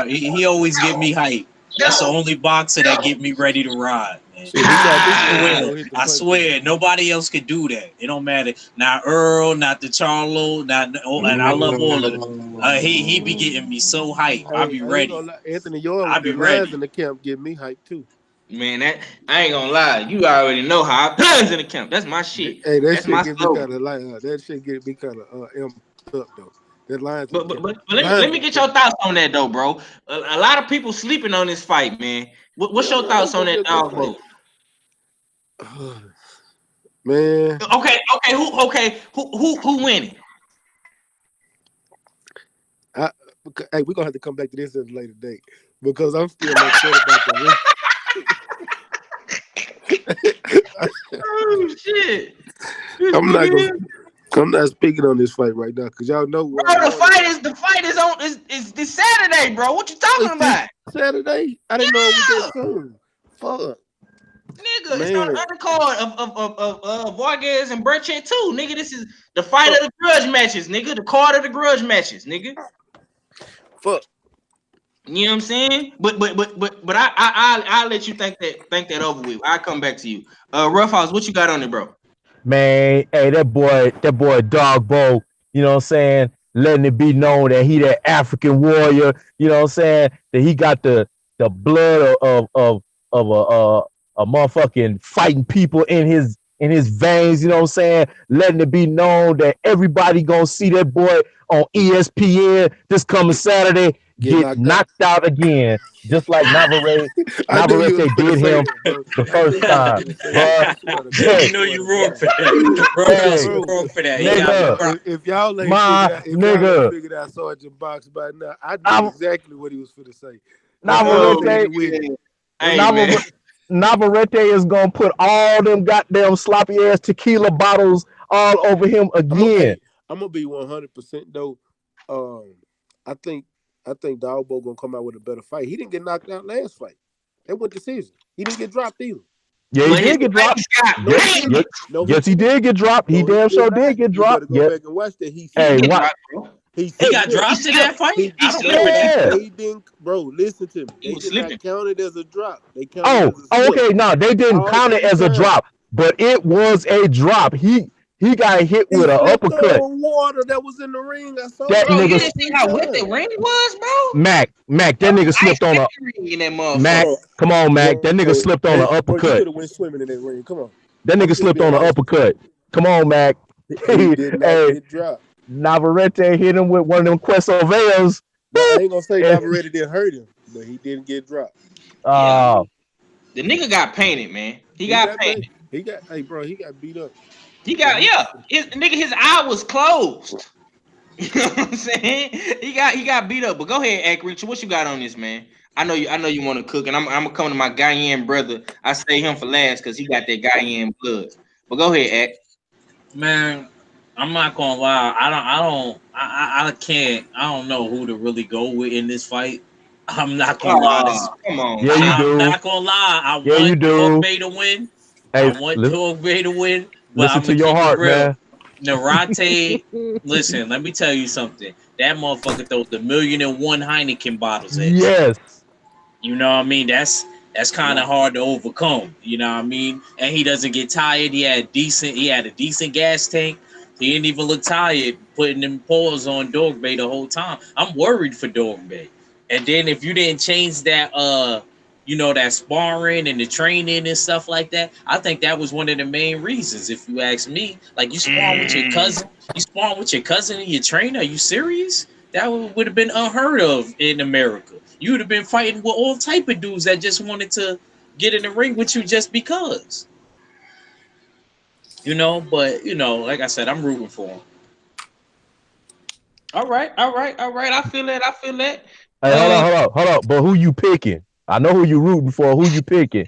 S3: He always get me hype. That's the only boxer that get me ready to ride, man. I swear, nobody else could do that. It don't matter. Not Earl, not the Charlo, and I love all of them. He be getting me so hype. I'll be ready.
S7: Anthony, I'll be ready. In the camp get me hype too.
S1: Man, that I ain't gonna lie. You already know how I guns in the camp. That's my shit.
S7: Hey,
S1: that's
S7: my shit get me kind of like that. Shit get me kind of amped up though. That line.
S1: But let me get your thoughts on that though, bro. A lot of people sleeping on this fight, man. What's your thoughts on that dog?
S7: Man.
S1: Okay. Who winning?
S7: Hey, we're gonna have to come back to this at a later date because I'm still upset about the
S1: Oh shit!
S7: I'm not speaking on this fight right now because y'all know.
S1: Bro, the fight is this Saturday, bro. What you talking about?
S7: Saturday? I didn't know it was that soon. Fuck.
S1: Nigga, it's on the undercard of Vargas and Brett Chet too. Nigga, this is the fight of the grudge matches, nigga. The card of the grudge matches, nigga.
S7: Fuck.
S1: You know what I'm saying? But I'll let you think that over with. I'll come back to you. Rough House, what you got on it, bro?
S6: Man, hey, that boy Dogbo, you know what I'm saying? Letting it be known that he that African warrior, you know what I'm saying? That he got the blood of a motherfucking fighting people in his veins, you know what I'm saying? Letting it be known that everybody gonna see that boy on ESPN this coming Saturday get knocked out again, just like Navarrete did him the first time.
S3: You know you wrong for that. Bro, wrong for that.
S7: Nigga, if y'all ain't figured out Sergeant Box by now, I knew exactly what he was finna say.
S6: Navarrete is gonna put all them goddamn sloppy ass tequila bottles all over him again.
S7: I'm gonna be 100% though. I think Dogbo gonna come out with a better fight. He didn't get knocked out last fight. That went decision. He didn't get dropped either.
S6: Yeah, he did get dropped. Yes, he did get dropped. He damn sure did get dropped.
S7: You better go back and watch that. He
S3: got dropped in that fight?
S7: He didn't, bro, listen to me. They did not count it as a drop. They counted
S6: okay. No, they didn't count it as a drop. but it was a drop. He got hit
S7: He
S6: with an
S7: slipped
S6: uppercut.
S7: on water that was in the ring. I saw
S6: That
S7: it.
S1: Bro, you
S6: nigga
S1: didn't see how wet the ring was, bro?
S6: Mac, that
S1: That was
S6: nigga
S1: ice
S6: slipped on a
S1: ring in that
S6: Mac.
S1: motherfucker.
S7: Bro,
S6: Come on, Mac. That nigga
S7: bro,
S6: slipped on
S7: hey,
S6: an
S7: bro, you
S6: uppercut.
S7: could have went swimming in that ring. Come on.
S6: That
S7: I'm
S6: nigga
S7: just
S6: slipped
S7: being
S6: on an
S7: honest with
S6: uppercut. Come on, Mac.
S7: you. He did not
S6: Hey,
S7: get dropped.
S6: Navarrete hit him with one of them Queso Veils.
S7: Now, I ain't gonna say
S6: And
S7: Navarrete didn't hurt him, but he didn't get dropped.
S1: Yeah.
S6: uh,
S1: The nigga got painted, man. He
S7: He
S1: got
S7: got paid.
S1: painted.
S7: He got hey bro, he got beat up.
S1: He
S7: But
S1: got his eye was closed. You know what I'm saying? He got beat up. But go ahead, Ack Richard. What you got on this, man? I know you want to cook, and I'm gonna come to my Guyane brother. I say him for last because he got that Guyane blood. But go ahead, Ack.
S3: Man, I'm not gonna lie. I can't. I don't know who to really go with in this fight. I'm not gonna lie.
S1: Oh, come on,
S6: yeah, you
S1: man.
S3: I'm
S6: do.
S3: not gonna lie. I
S6: Yeah, you
S3: want Dog
S6: do.
S3: Bay to win. I
S6: Hey,
S3: want Dog Bay to win. But
S6: listen
S3: I'm
S6: to
S3: gonna
S6: your
S3: keep it
S6: heart,
S3: real.
S6: man.
S3: Narate, listen. Let me tell you something. That motherfucker throws the 1,000,001 Heineken bottles at you.
S6: Yes.
S3: You know what I mean? That's kind of hard to overcome. You know what I mean? And he doesn't get tired. He had a decent gas tank. He didn't even look tired putting them paws on Dog Bay the whole time. I'm worried for Dog Bay. And then if you didn't change that that sparring and the training and stuff like that, I think that was one of the main reasons, if you ask me. Like you sparring with your cousin and your trainer. Are you serious? That would have been unheard of in America. You would have been fighting with all type of dudes that just wanted to get in the ring with you just because. But like I said, I'm rooting for him.
S1: All right, all right, all right. I feel that. I feel that.
S6: Hey,
S1: Uh,
S6: hold on. But who you picking? I know who you rooting for. Who you picking?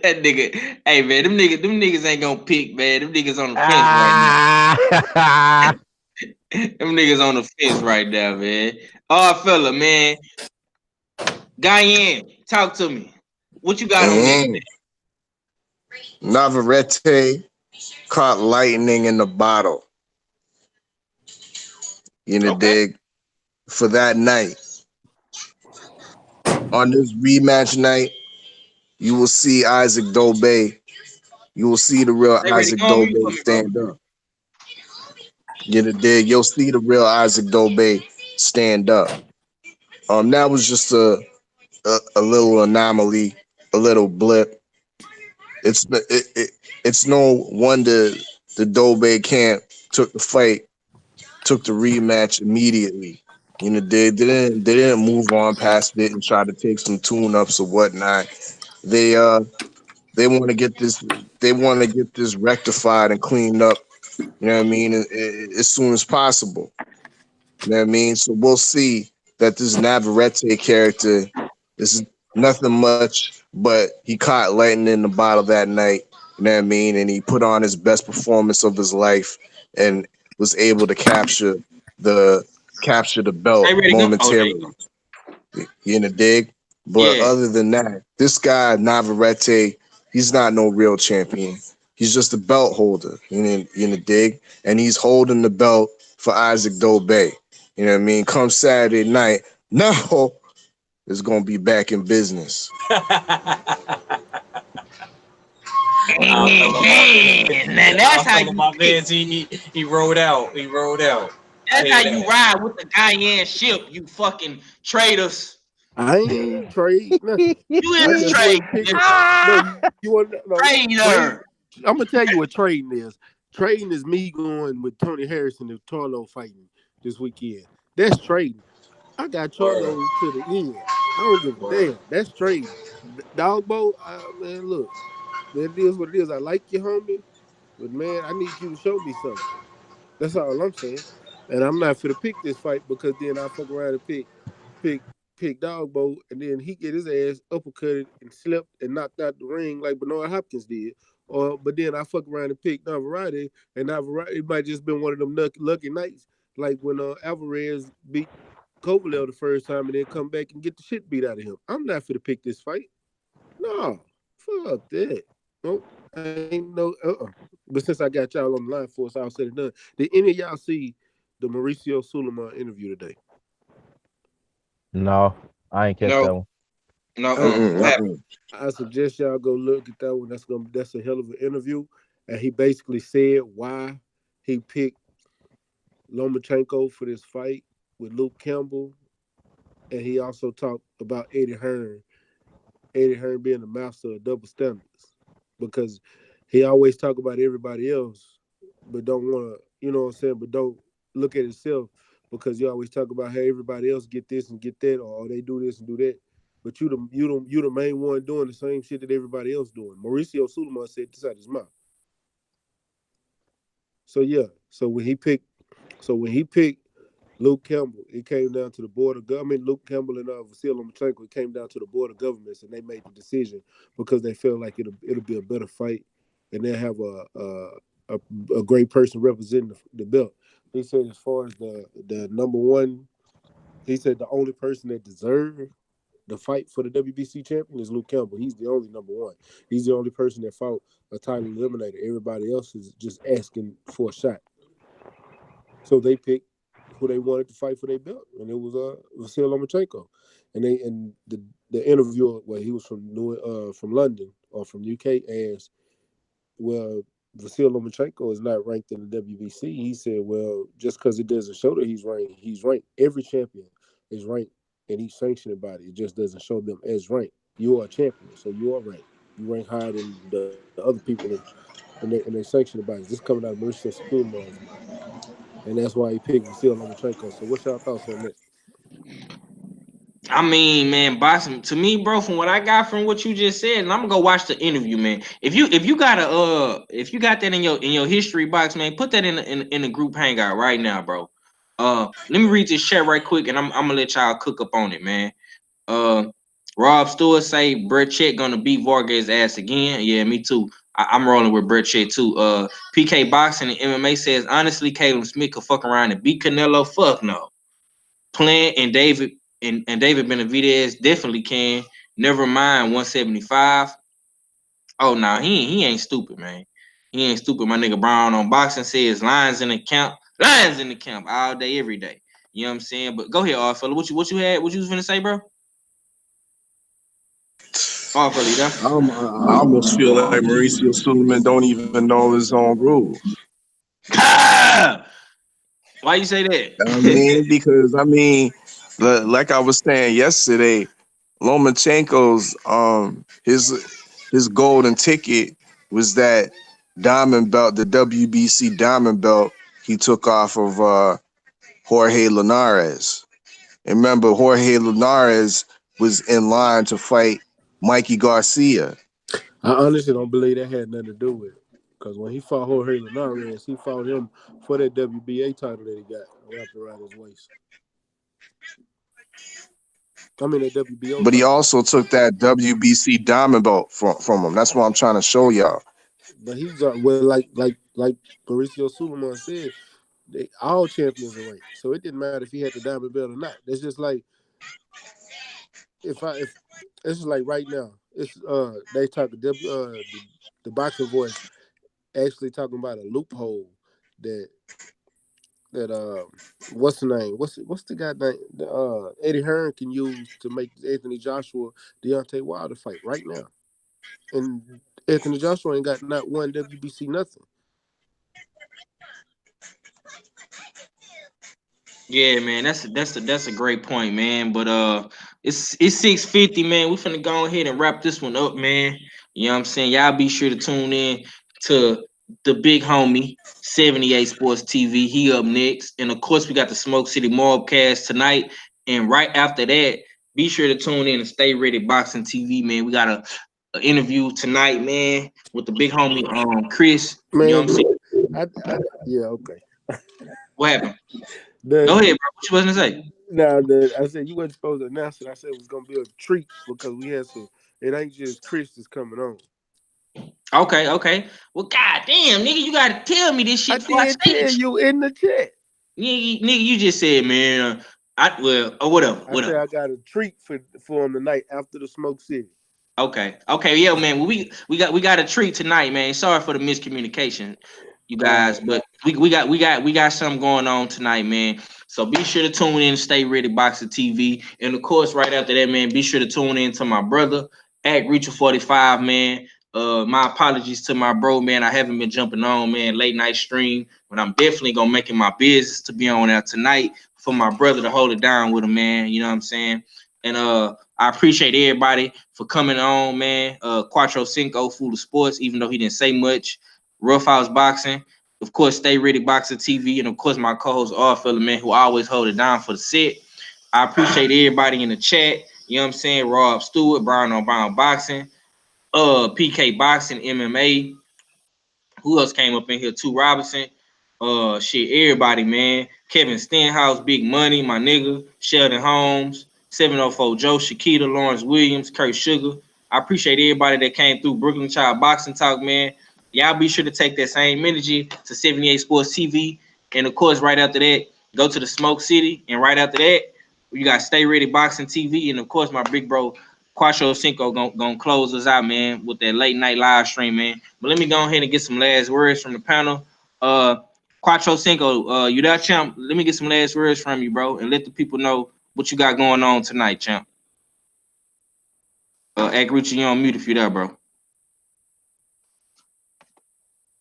S1: that nigga. Hey man, them niggas ain't gonna pick, man. Them niggas on the fence right now.
S6: Ah,
S1: Them niggas on the fence right now, man. Oh, fella, man. Guyan, talk to me. What you got on this,
S4: Mm. Navarrete caught lightning in the bottle. You know,
S1: man? Okay.
S4: dig for that night. On this rematch night, you will see Isaac Dobe. You will see the real
S1: They ready to
S4: Isaac
S1: go on
S4: Dobe
S1: mute for me, bro.
S4: stand up. You know, dig. You'll see the real Isaac Dobe stand up. That was just a little anomaly, a little blip. It's no wonder the Dobe camp took the fight, took the rematch immediately. You know, they didn't move on past it and try to take some tune ups or whatnot. They they want to get this rectified and cleaned up. You know what I mean? As soon as possible. You know what I mean? So we'll see that this Navarrete character is nothing much, but he caught lightning in the bottle that night. You know what I mean? And he put on his best performance of his life and was able to the capture the belt
S1: They ready to go? Oh, there you
S4: momentarily.
S1: go.
S4: You know, dig? But
S1: Yeah.
S4: other than that, this guy Navarrete, he's not no real champion. He's just a belt holder. You know, dig? And he's holding the belt for Isaac Dobe. You know what I mean? Come Saturday night, now it's gonna be back in business.
S3: I'll tell him my
S1: Man, that's
S3: I'll
S1: how
S3: tell him
S1: you
S3: my
S1: pick.
S3: man's he rode out. He rode out. I
S1: That's how
S3: hear
S1: you
S3: that.
S1: ride with the Guyan ship, you fucking traitors.
S7: I ain't trade nothing.
S1: You
S7: I
S1: is
S7: just
S1: trading.
S7: wasn't picking. No,
S6: ah.
S7: you want no trade.
S1: Traitor.
S7: I'm gonna tell you what trading is. Trading is me going with Tony Harrison and Charlo fighting this weekend. That's trading. I got
S3: Word,
S7: Charlo to the end. I don't give a
S3: word.
S7: damn. That's trading. Dogbo, man, look, it is what it is. I like you, homie, but man, I need you to show me something. That's all I'm saying. And I'm not for to pick this fight because then I fuck around and pick pick Dogbo, and then he get his ass uppercutted and slept and knocked out the ring like Bernard Hopkins did. Or but then I fuck around and pick Navarrete, and Navarrete it might just been one of them lucky nights, like when Alvarez beat Kovalev the first time and then come back and get the shit beat out of him. I'm not for to pick this fight. No, fuck that. Nope, ain't no. But since I got y'all on the line for us, all said and done. Did any of y'all see the Mauricio Suleiman interview today?
S6: No, I ain't catch
S1: No.
S6: that one.
S1: No,
S7: I,
S1: what
S7: I
S1: happened?
S7: I suggest y'all go look at that one. That's a hell of an interview, and he basically said why he picked Lomachenko for this fight with Luke Campbell, and he also talked about Eddie Hearn being the master of double standards, because he always talk about everybody else, but don't want to, you know what I'm saying, but don't look at himself, because you always talk about how everybody else get this and get that, or they do this and do that. But you the main one doing the same shit that everybody else doing. Mauricio Sulaiman said this out his mouth. So yeah, so when he picked Luke Campbell, it came down to the board of government. Luke Campbell and Vasil Lomachenko, it came down to the board of governments, and they made the decision because they felt like it'll be a better fight, and they'll have a great person representing the belt. He said as far as the number one, he said the only person that deserved the fight for the WBC champion is Luke Campbell. He's the only number one. He's the only person that fought a title eliminator. Everybody else is just asking for a shot. So they picked who they wanted to fight for their belt, and it was Vasil Lomachenko. And the interviewer, well, he was from London or from UK, asked, well, Vasil Lomachenko is not ranked in the WBC. He said, well, just because it doesn't show that he's ranked, he's ranked. Every champion is ranked in each sanctioning body. It just doesn't show them as ranked. You are a champion, so you are ranked. You rank higher than the other people in their sanctioning bodies. This coming out of Mauricio Sulaiman's mouth. And that's why he picked Vasil Lomachenko. So what's your thoughts on that?
S1: I mean, man, boxing to me, bro. From what I got from what you just said, and I'm gonna go watch the interview, man. If you got if you got that in your history box, man, put that in the group hangout right now, bro. Let me read this chat right quick, and I'm gonna let y'all cook up on it, man. Uh, Rob Stewart say Brett Chet gonna beat Vargas ass again. Yeah, me too. I'm rolling with Brett Chet too. PK Boxing and MMA says honestly, Caleb Smith could fuck around and beat Canelo. Fuck no. Plant and David Benavidez definitely can. Never mind 175. Oh no, he ain't stupid, man. He ain't stupid. My nigga Brown on boxing says lines in the camp, all day, every day. You know what I'm saying? But go ahead, all fella. What you had? What you was finna say, bro? All fella, you done?
S4: I almost feel like Mauricio Sulaiman don't even know his own rules.
S1: Why you say
S4: I
S1: that?
S4: mean, because like I was saying yesterday, Lomachenko's his golden ticket was that diamond belt, the WBC diamond belt he took off of Jorge Linares. And remember, Jorge Linares was in line to fight Mikey Garcia.
S7: I honestly don't believe that had nothing to do with it. Because when he fought Jorge Linares, he fought him for that WBA title that he got wrapped around his waist. I mean, that WBO
S4: But he
S7: title.
S4: also took that WBC diamond belt from him. That's what I'm trying to show y'all.
S7: But he's well, like Mauricio Sulaiman said, all champions are ranked. So it didn't matter if he had the diamond belt or not. It's just like if it's just like right now, it's they talking the boxing voice actually talking about a loophole that what's the name? What's the guy name? Eddie Hearn can use to make Anthony Joshua Deontay Wilder fight right now. And Anthony Joshua ain't got not one WBC nothing.
S1: Yeah, man, that's a great point, man. But it's 6:50, man. We finna go ahead and wrap this one up, man. You know what I'm saying? Y'all be sure to tune in to the big homie 78 Sports TV. He up next, and of course we got the Smoke City Mobcast tonight. And right after that, be sure to tune in and stay ready boxing TV, man. We got a interview tonight, man, with the big homie Chris. You know
S7: Man,
S1: what I'm saying?
S7: yeah, okay.
S1: What happened? Go
S7: The
S1: ahead, bro. What you was gonna say?
S7: Now, I said you wasn't supposed to announce it. I said it was gonna be a treat because we had some. It ain't just Chris that's coming on.
S1: Okay. Well, goddamn, nigga, you gotta tell me this shit
S7: I
S1: before I
S7: did
S1: say
S7: tell
S1: this.
S7: you in the chat.
S1: Nigga, you just said, man. Whatever.
S7: I said I got a treat for him tonight after the Smoke City.
S1: Okay, yeah, man. Well, we got a treat tonight, man. Sorry for the miscommunication, you guys, but we got something going on tonight, man. So be sure to tune in, Stay Ready Boxing TV. And of course, right after that, man, be sure to tune in to my brother at Reacher45, man. My apologies to my bro, man. I haven't been jumping on, man, late night stream, but I'm definitely gonna make it my business to be on there tonight for my brother to hold it down with him, man. You know what I'm saying? And I appreciate everybody for coming on, man. Quattro Cinco, Fool of Sports, even though he didn't say much. Rough House Boxing. Of course, Stay Ready Boxing TV, and of course, my co-host, Fella, man, who always hold it down for the set. I appreciate everybody in the chat. You know what I'm saying? Rob Stewart, Brian on Brown Boxing, PK Boxing, MMA. Who else came up in here? Two Robinson. Shit, everybody, man. Kevin Stenhouse, Big Money, my nigga. Sheldon Holmes, 704 Joe, Shakita, Lawrence Williams, Kurt Sugar. I appreciate everybody that came through Brooklyn Child Boxing Talk, man. Y'all be sure to take that same energy to 78 Sports TV. And of course, right after that, go to the Smoke City. And right after that, you got Stay Ready Boxing TV. And of course, my big bro, Quattro Cinco, gonna close us out, man, with that late night live stream, man. But let me go ahead and get some last words from the panel. Quattro Cinco, you there, champ? Let me get some last words from you, bro, and let the people know what you got going on tonight, champ. Act Richard, you on mute if you there, bro.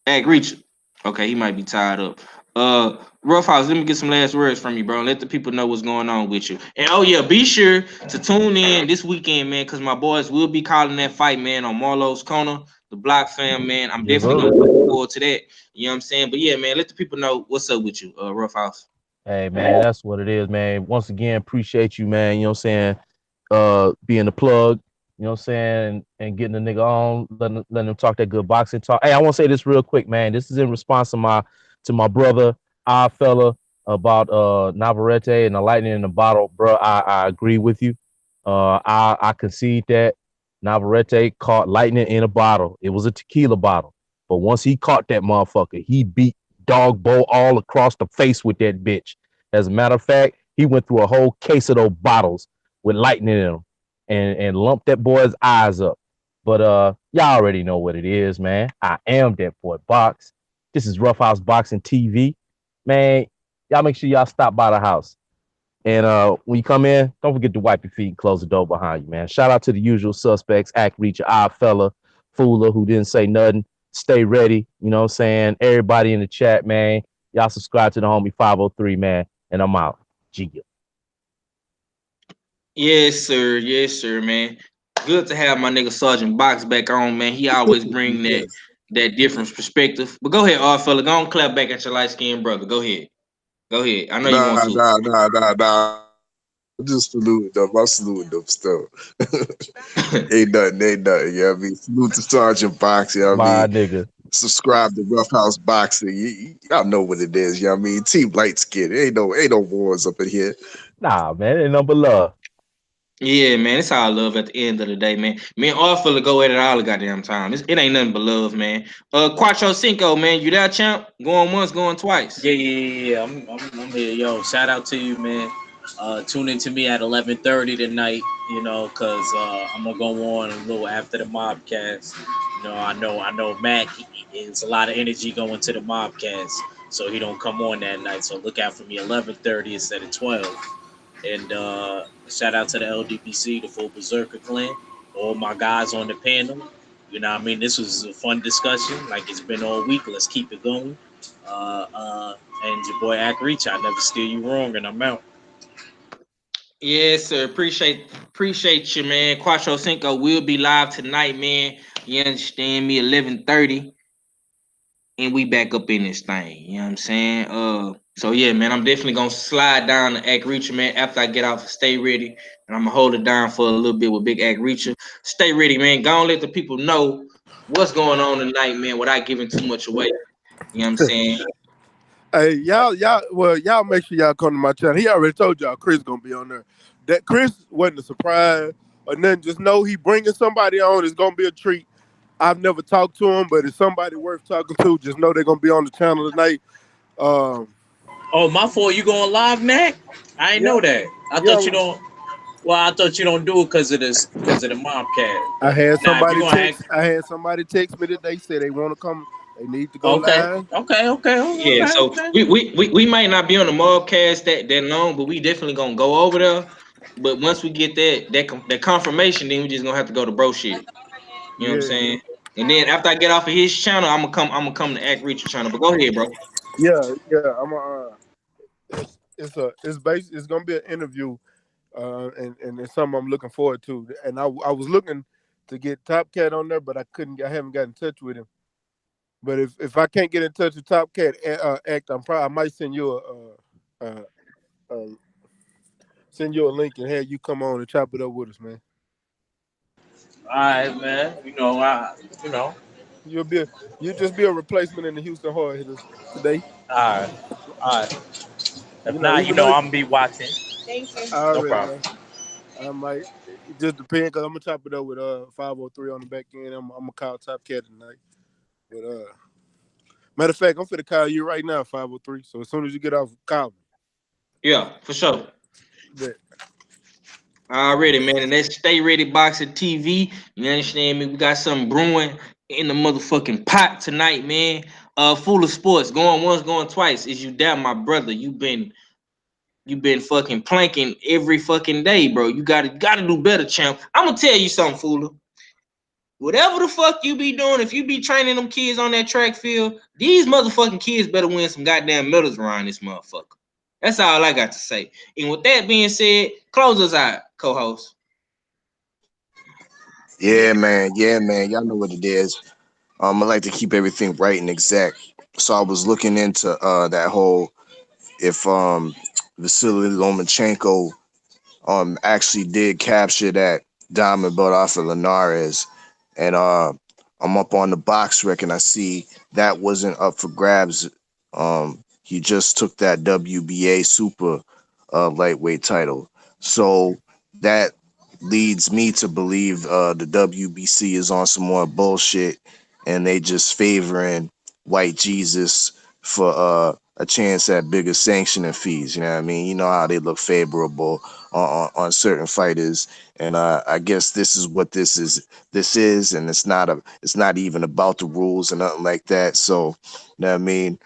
S1: Act Richard. Okay, he might be tied up. Rough House, let me get some last words from you, bro. And let the people know what's going on with you. And oh yeah, be sure to tune in this weekend, man, because my boys will be calling that fight, man, on Marlowe's Corner, the Block fam, man. I'm definitely gonna look forward to that. You know what I'm saying? But yeah, man, let the people know what's up with you, Rough House.
S6: Hey man, that's what it is, man. Once again, appreciate you, man. You know what I'm saying? Being the plug, you know what I'm saying, and getting the nigga on, letting him talk that good boxing talk. Hey, I want to say this real quick, man. This is in response to my brother, our fella, about Navarrete and the lightning in the bottle, bro. I agree with you. I concede that Navarrete caught lightning in a bottle. It was a tequila bottle, but once he caught that motherfucker, he beat Dog Bo all across the face with that bitch. As a matter of fact, he went through a whole case of those bottles with lightning in them and lumped that boy's eyes up. But y'all already know what it is, man. I am that boy Box. This is Rough House Boxing TV. Man, y'all make sure y'all stop by the house. And when you come in, don't forget to wipe your feet and close the door behind you, man. Shout out to the usual suspects, Act Reacher, our fella, Fooler, who didn't say nothing. Stay ready. You know what I'm saying? Everybody in the chat, man. Y'all subscribe to the homie 503, man. And I'm out. G.
S1: Yes, sir. Yes, sir, man. Good to have my nigga Sergeant Box back on, man. He always bring that different perspective. But go ahead, fella. Go on, clap back at your light-skinned brother. Go ahead. Go ahead. I know you want to.
S4: Nah. I'm just saluting them. I'm saluting them still. ain't nothing. You know what I mean? Salute to Sergeant Box. You know what I mean?
S6: Nigga.
S4: Subscribe to Rough House Boxing. Y'all know what it is. You know what I mean? Team light skin. Ain't no wars up in here.
S6: Nah, man. Ain't nothing but love.
S1: Yeah, man, it's all love at the end of the day, man. Me and fella go at it all the goddamn time. It ain't nothing but love, man. Quattro Cinco, man, you there, champ? Going once, going twice.
S3: Yeah. I'm here, yo. Shout out to you, man. Tune in to me at 11:30 tonight. You know, cause I'm gonna go on a little after the mobcast. You know, I know Mac. It's a lot of energy going to the mobcast, so he don't come on that night. So look out for me 11:30 instead of 12. And shout out to the LDBC, the Full Berserker Clan, all my guys on the panel. You know what I mean? This was a fun discussion. Like it's been all week. Let's keep it going. And your boy Ack Reach, I never steer you wrong, and I'm out.
S1: Yes, sir. Appreciate you, man. Quattro Cinco will be live tonight, man. You understand me? 11:30. And we back up in this thing. You know what I'm saying? So yeah, man, I'm definitely gonna slide down to Act Reacher, man, after I get off of Stay Ready. And I'm gonna hold it down for a little bit with Big Act Reacher. Stay ready, man. Go and let the people know what's going on tonight, man, without giving too much away. You know what I'm saying?
S7: Hey, y'all make sure y'all come to my channel. He already told y'all Chris gonna be on there. That Chris wasn't a surprise or nothing. Just know he bringing somebody on. It's gonna be a treat. I've never talked to him, but it's somebody worth talking to. Just know they're gonna be on the channel tonight.
S3: Oh, my fault. You going live, Mac? I didn't know that. I thought you don't. Well, I thought you don't do it because of the mobcast.
S7: I had somebody text me that they said they want to come They need to go
S3: Okay.
S7: live.
S1: Yeah, so we might not be on the mobcast that long, but we definitely gonna go over there. But once we get that confirmation, then we just gonna have to go to bro shit. You know what I'm
S7: Yeah,
S1: saying? And then after I get off of his channel, I'm gonna come to Act Reacher channel. But go ahead, bro.
S7: yeah. It's gonna be an interview, and it's something I'm looking forward to. And I was looking to get Top Cat on there, but I haven't got in touch with him. But if I can't get in touch with Top Cat Act, I might send you uh, send you a link and have you come on and chop it up with us, man.
S3: All right, man.
S7: You'll just be a replacement in the Houston Hard Hitters today.
S3: All right, all right. If not,
S7: Even though
S3: I'm gonna be watching.
S7: I
S3: No
S7: already
S3: problem.
S7: know. I might. It just depends because I'm gonna chop it up with 503 on the back end. I'm gonna call Top Cat tonight. But matter of fact, I'm finna call you right now, 503. So as soon as you get off, call me.
S1: Yeah, for sure.
S7: Bet.
S1: Already, man. And that's Stay Ready Boxing TV. You understand me? We got something brewing in the motherfucking pot tonight, man. Full of sports. Going once, going twice. Is you doubt my brother? You've been fucking planking every fucking day, bro. You gotta do better, champ. I'm gonna tell you something, Fuller. Whatever the fuck you be doing, if you be training them kids on that track field, these motherfucking kids better win some goddamn medals around this motherfucker. That's all I got to say. And with that being said, close us out, co-host.
S4: Yeah, man. Yeah, man. Y'all know what it is. I like to keep everything right and exact. So I was looking into that whole if Vasily Lomachenko actually did capture that diamond belt off of Linares, and I'm up on the box rec and I see that wasn't up for grabs. He just took that WBA super lightweight title, so that leads me to believe the WBC is on some more bullshit, and they just favoring White Jesus for a chance at bigger sanctioning fees. You know what I mean? You know how they look favorable on certain fighters, and I guess this is what this is. This is, and it's not even about the rules and nothing like that. So, you know what I mean?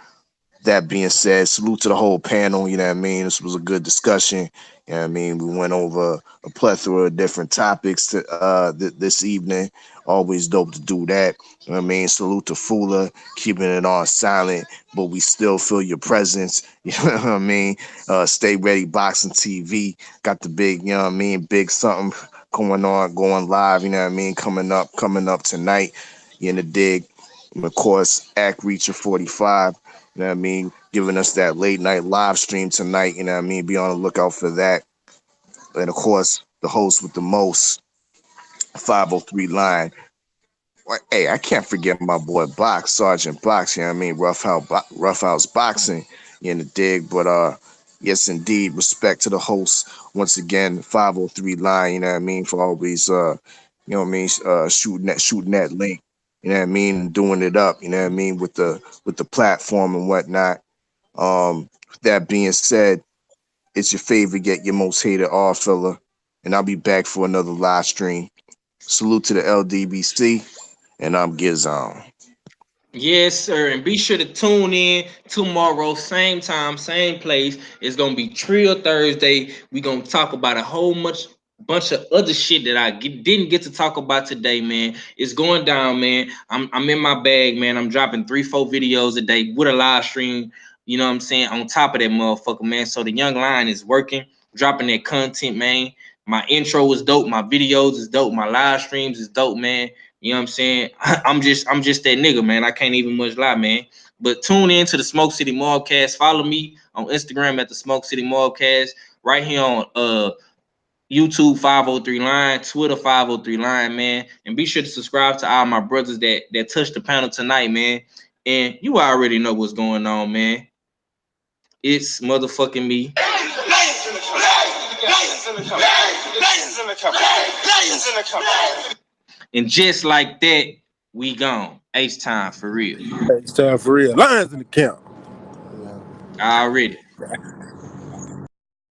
S4: That being said, salute to the whole panel. You know what I mean? This was a good discussion. You know what I mean? We went over a plethora of different topics this evening. Always dope to do that. You know what I mean? Salute to Fula, keeping it on silent, but we still feel your presence. You know what I mean? Stay Ready Boxing TV. Got the big, you know what I mean? Big something going live. You know what I mean? Coming up tonight. You in the dig? And of course, Act Reacher 45. You know what I mean? Giving us that late night live stream tonight. You know what I mean? Be on the lookout for that. And of course, the host with the most, 503 line. Hey, I can't forget my boy Box, Sergeant Box. You know what I mean? Rough House Boxing. You in the dig? But yes, indeed. Respect to the host once again. 503 line. You know what I mean? For always you know what I mean? Shooting that link. You know what I mean? And doing it up. You know what I mean? With the platform and whatnot. With that being said, it's your favorite, yet your most hated all fella, and I'll be back for another live stream. Salute to the LDBC, and I'm Gizon.
S1: Yes, sir. And be sure to tune in tomorrow, same time, same place. It's gonna be Trio Thursday. We're gonna talk about a whole bunch of other shit that didn't get to talk about today, man. It's going down, man. I'm in my bag, man. I'm dropping 3-4 videos a day with a live stream. You know what I'm saying? On top of that motherfucker, man. So the young lion is working, dropping that content, man. My intro is dope. My videos is dope. My live streams is dope, man. You know what I'm saying? I'm just that nigga, man. I can't even much lie, man. But tune in to the Smoke City Mobcast. Follow me on Instagram at the Smoke City Mobcast. Right here on YouTube 503 Line, Twitter 503 Line, man. And be sure to subscribe to all my brothers that touched the panel tonight, man. And you already know what's going on, man. It's motherfucking me. And just like that, we gone. Ace time for real.
S7: It's time for real. Lions in the camp. Yeah.
S1: Already.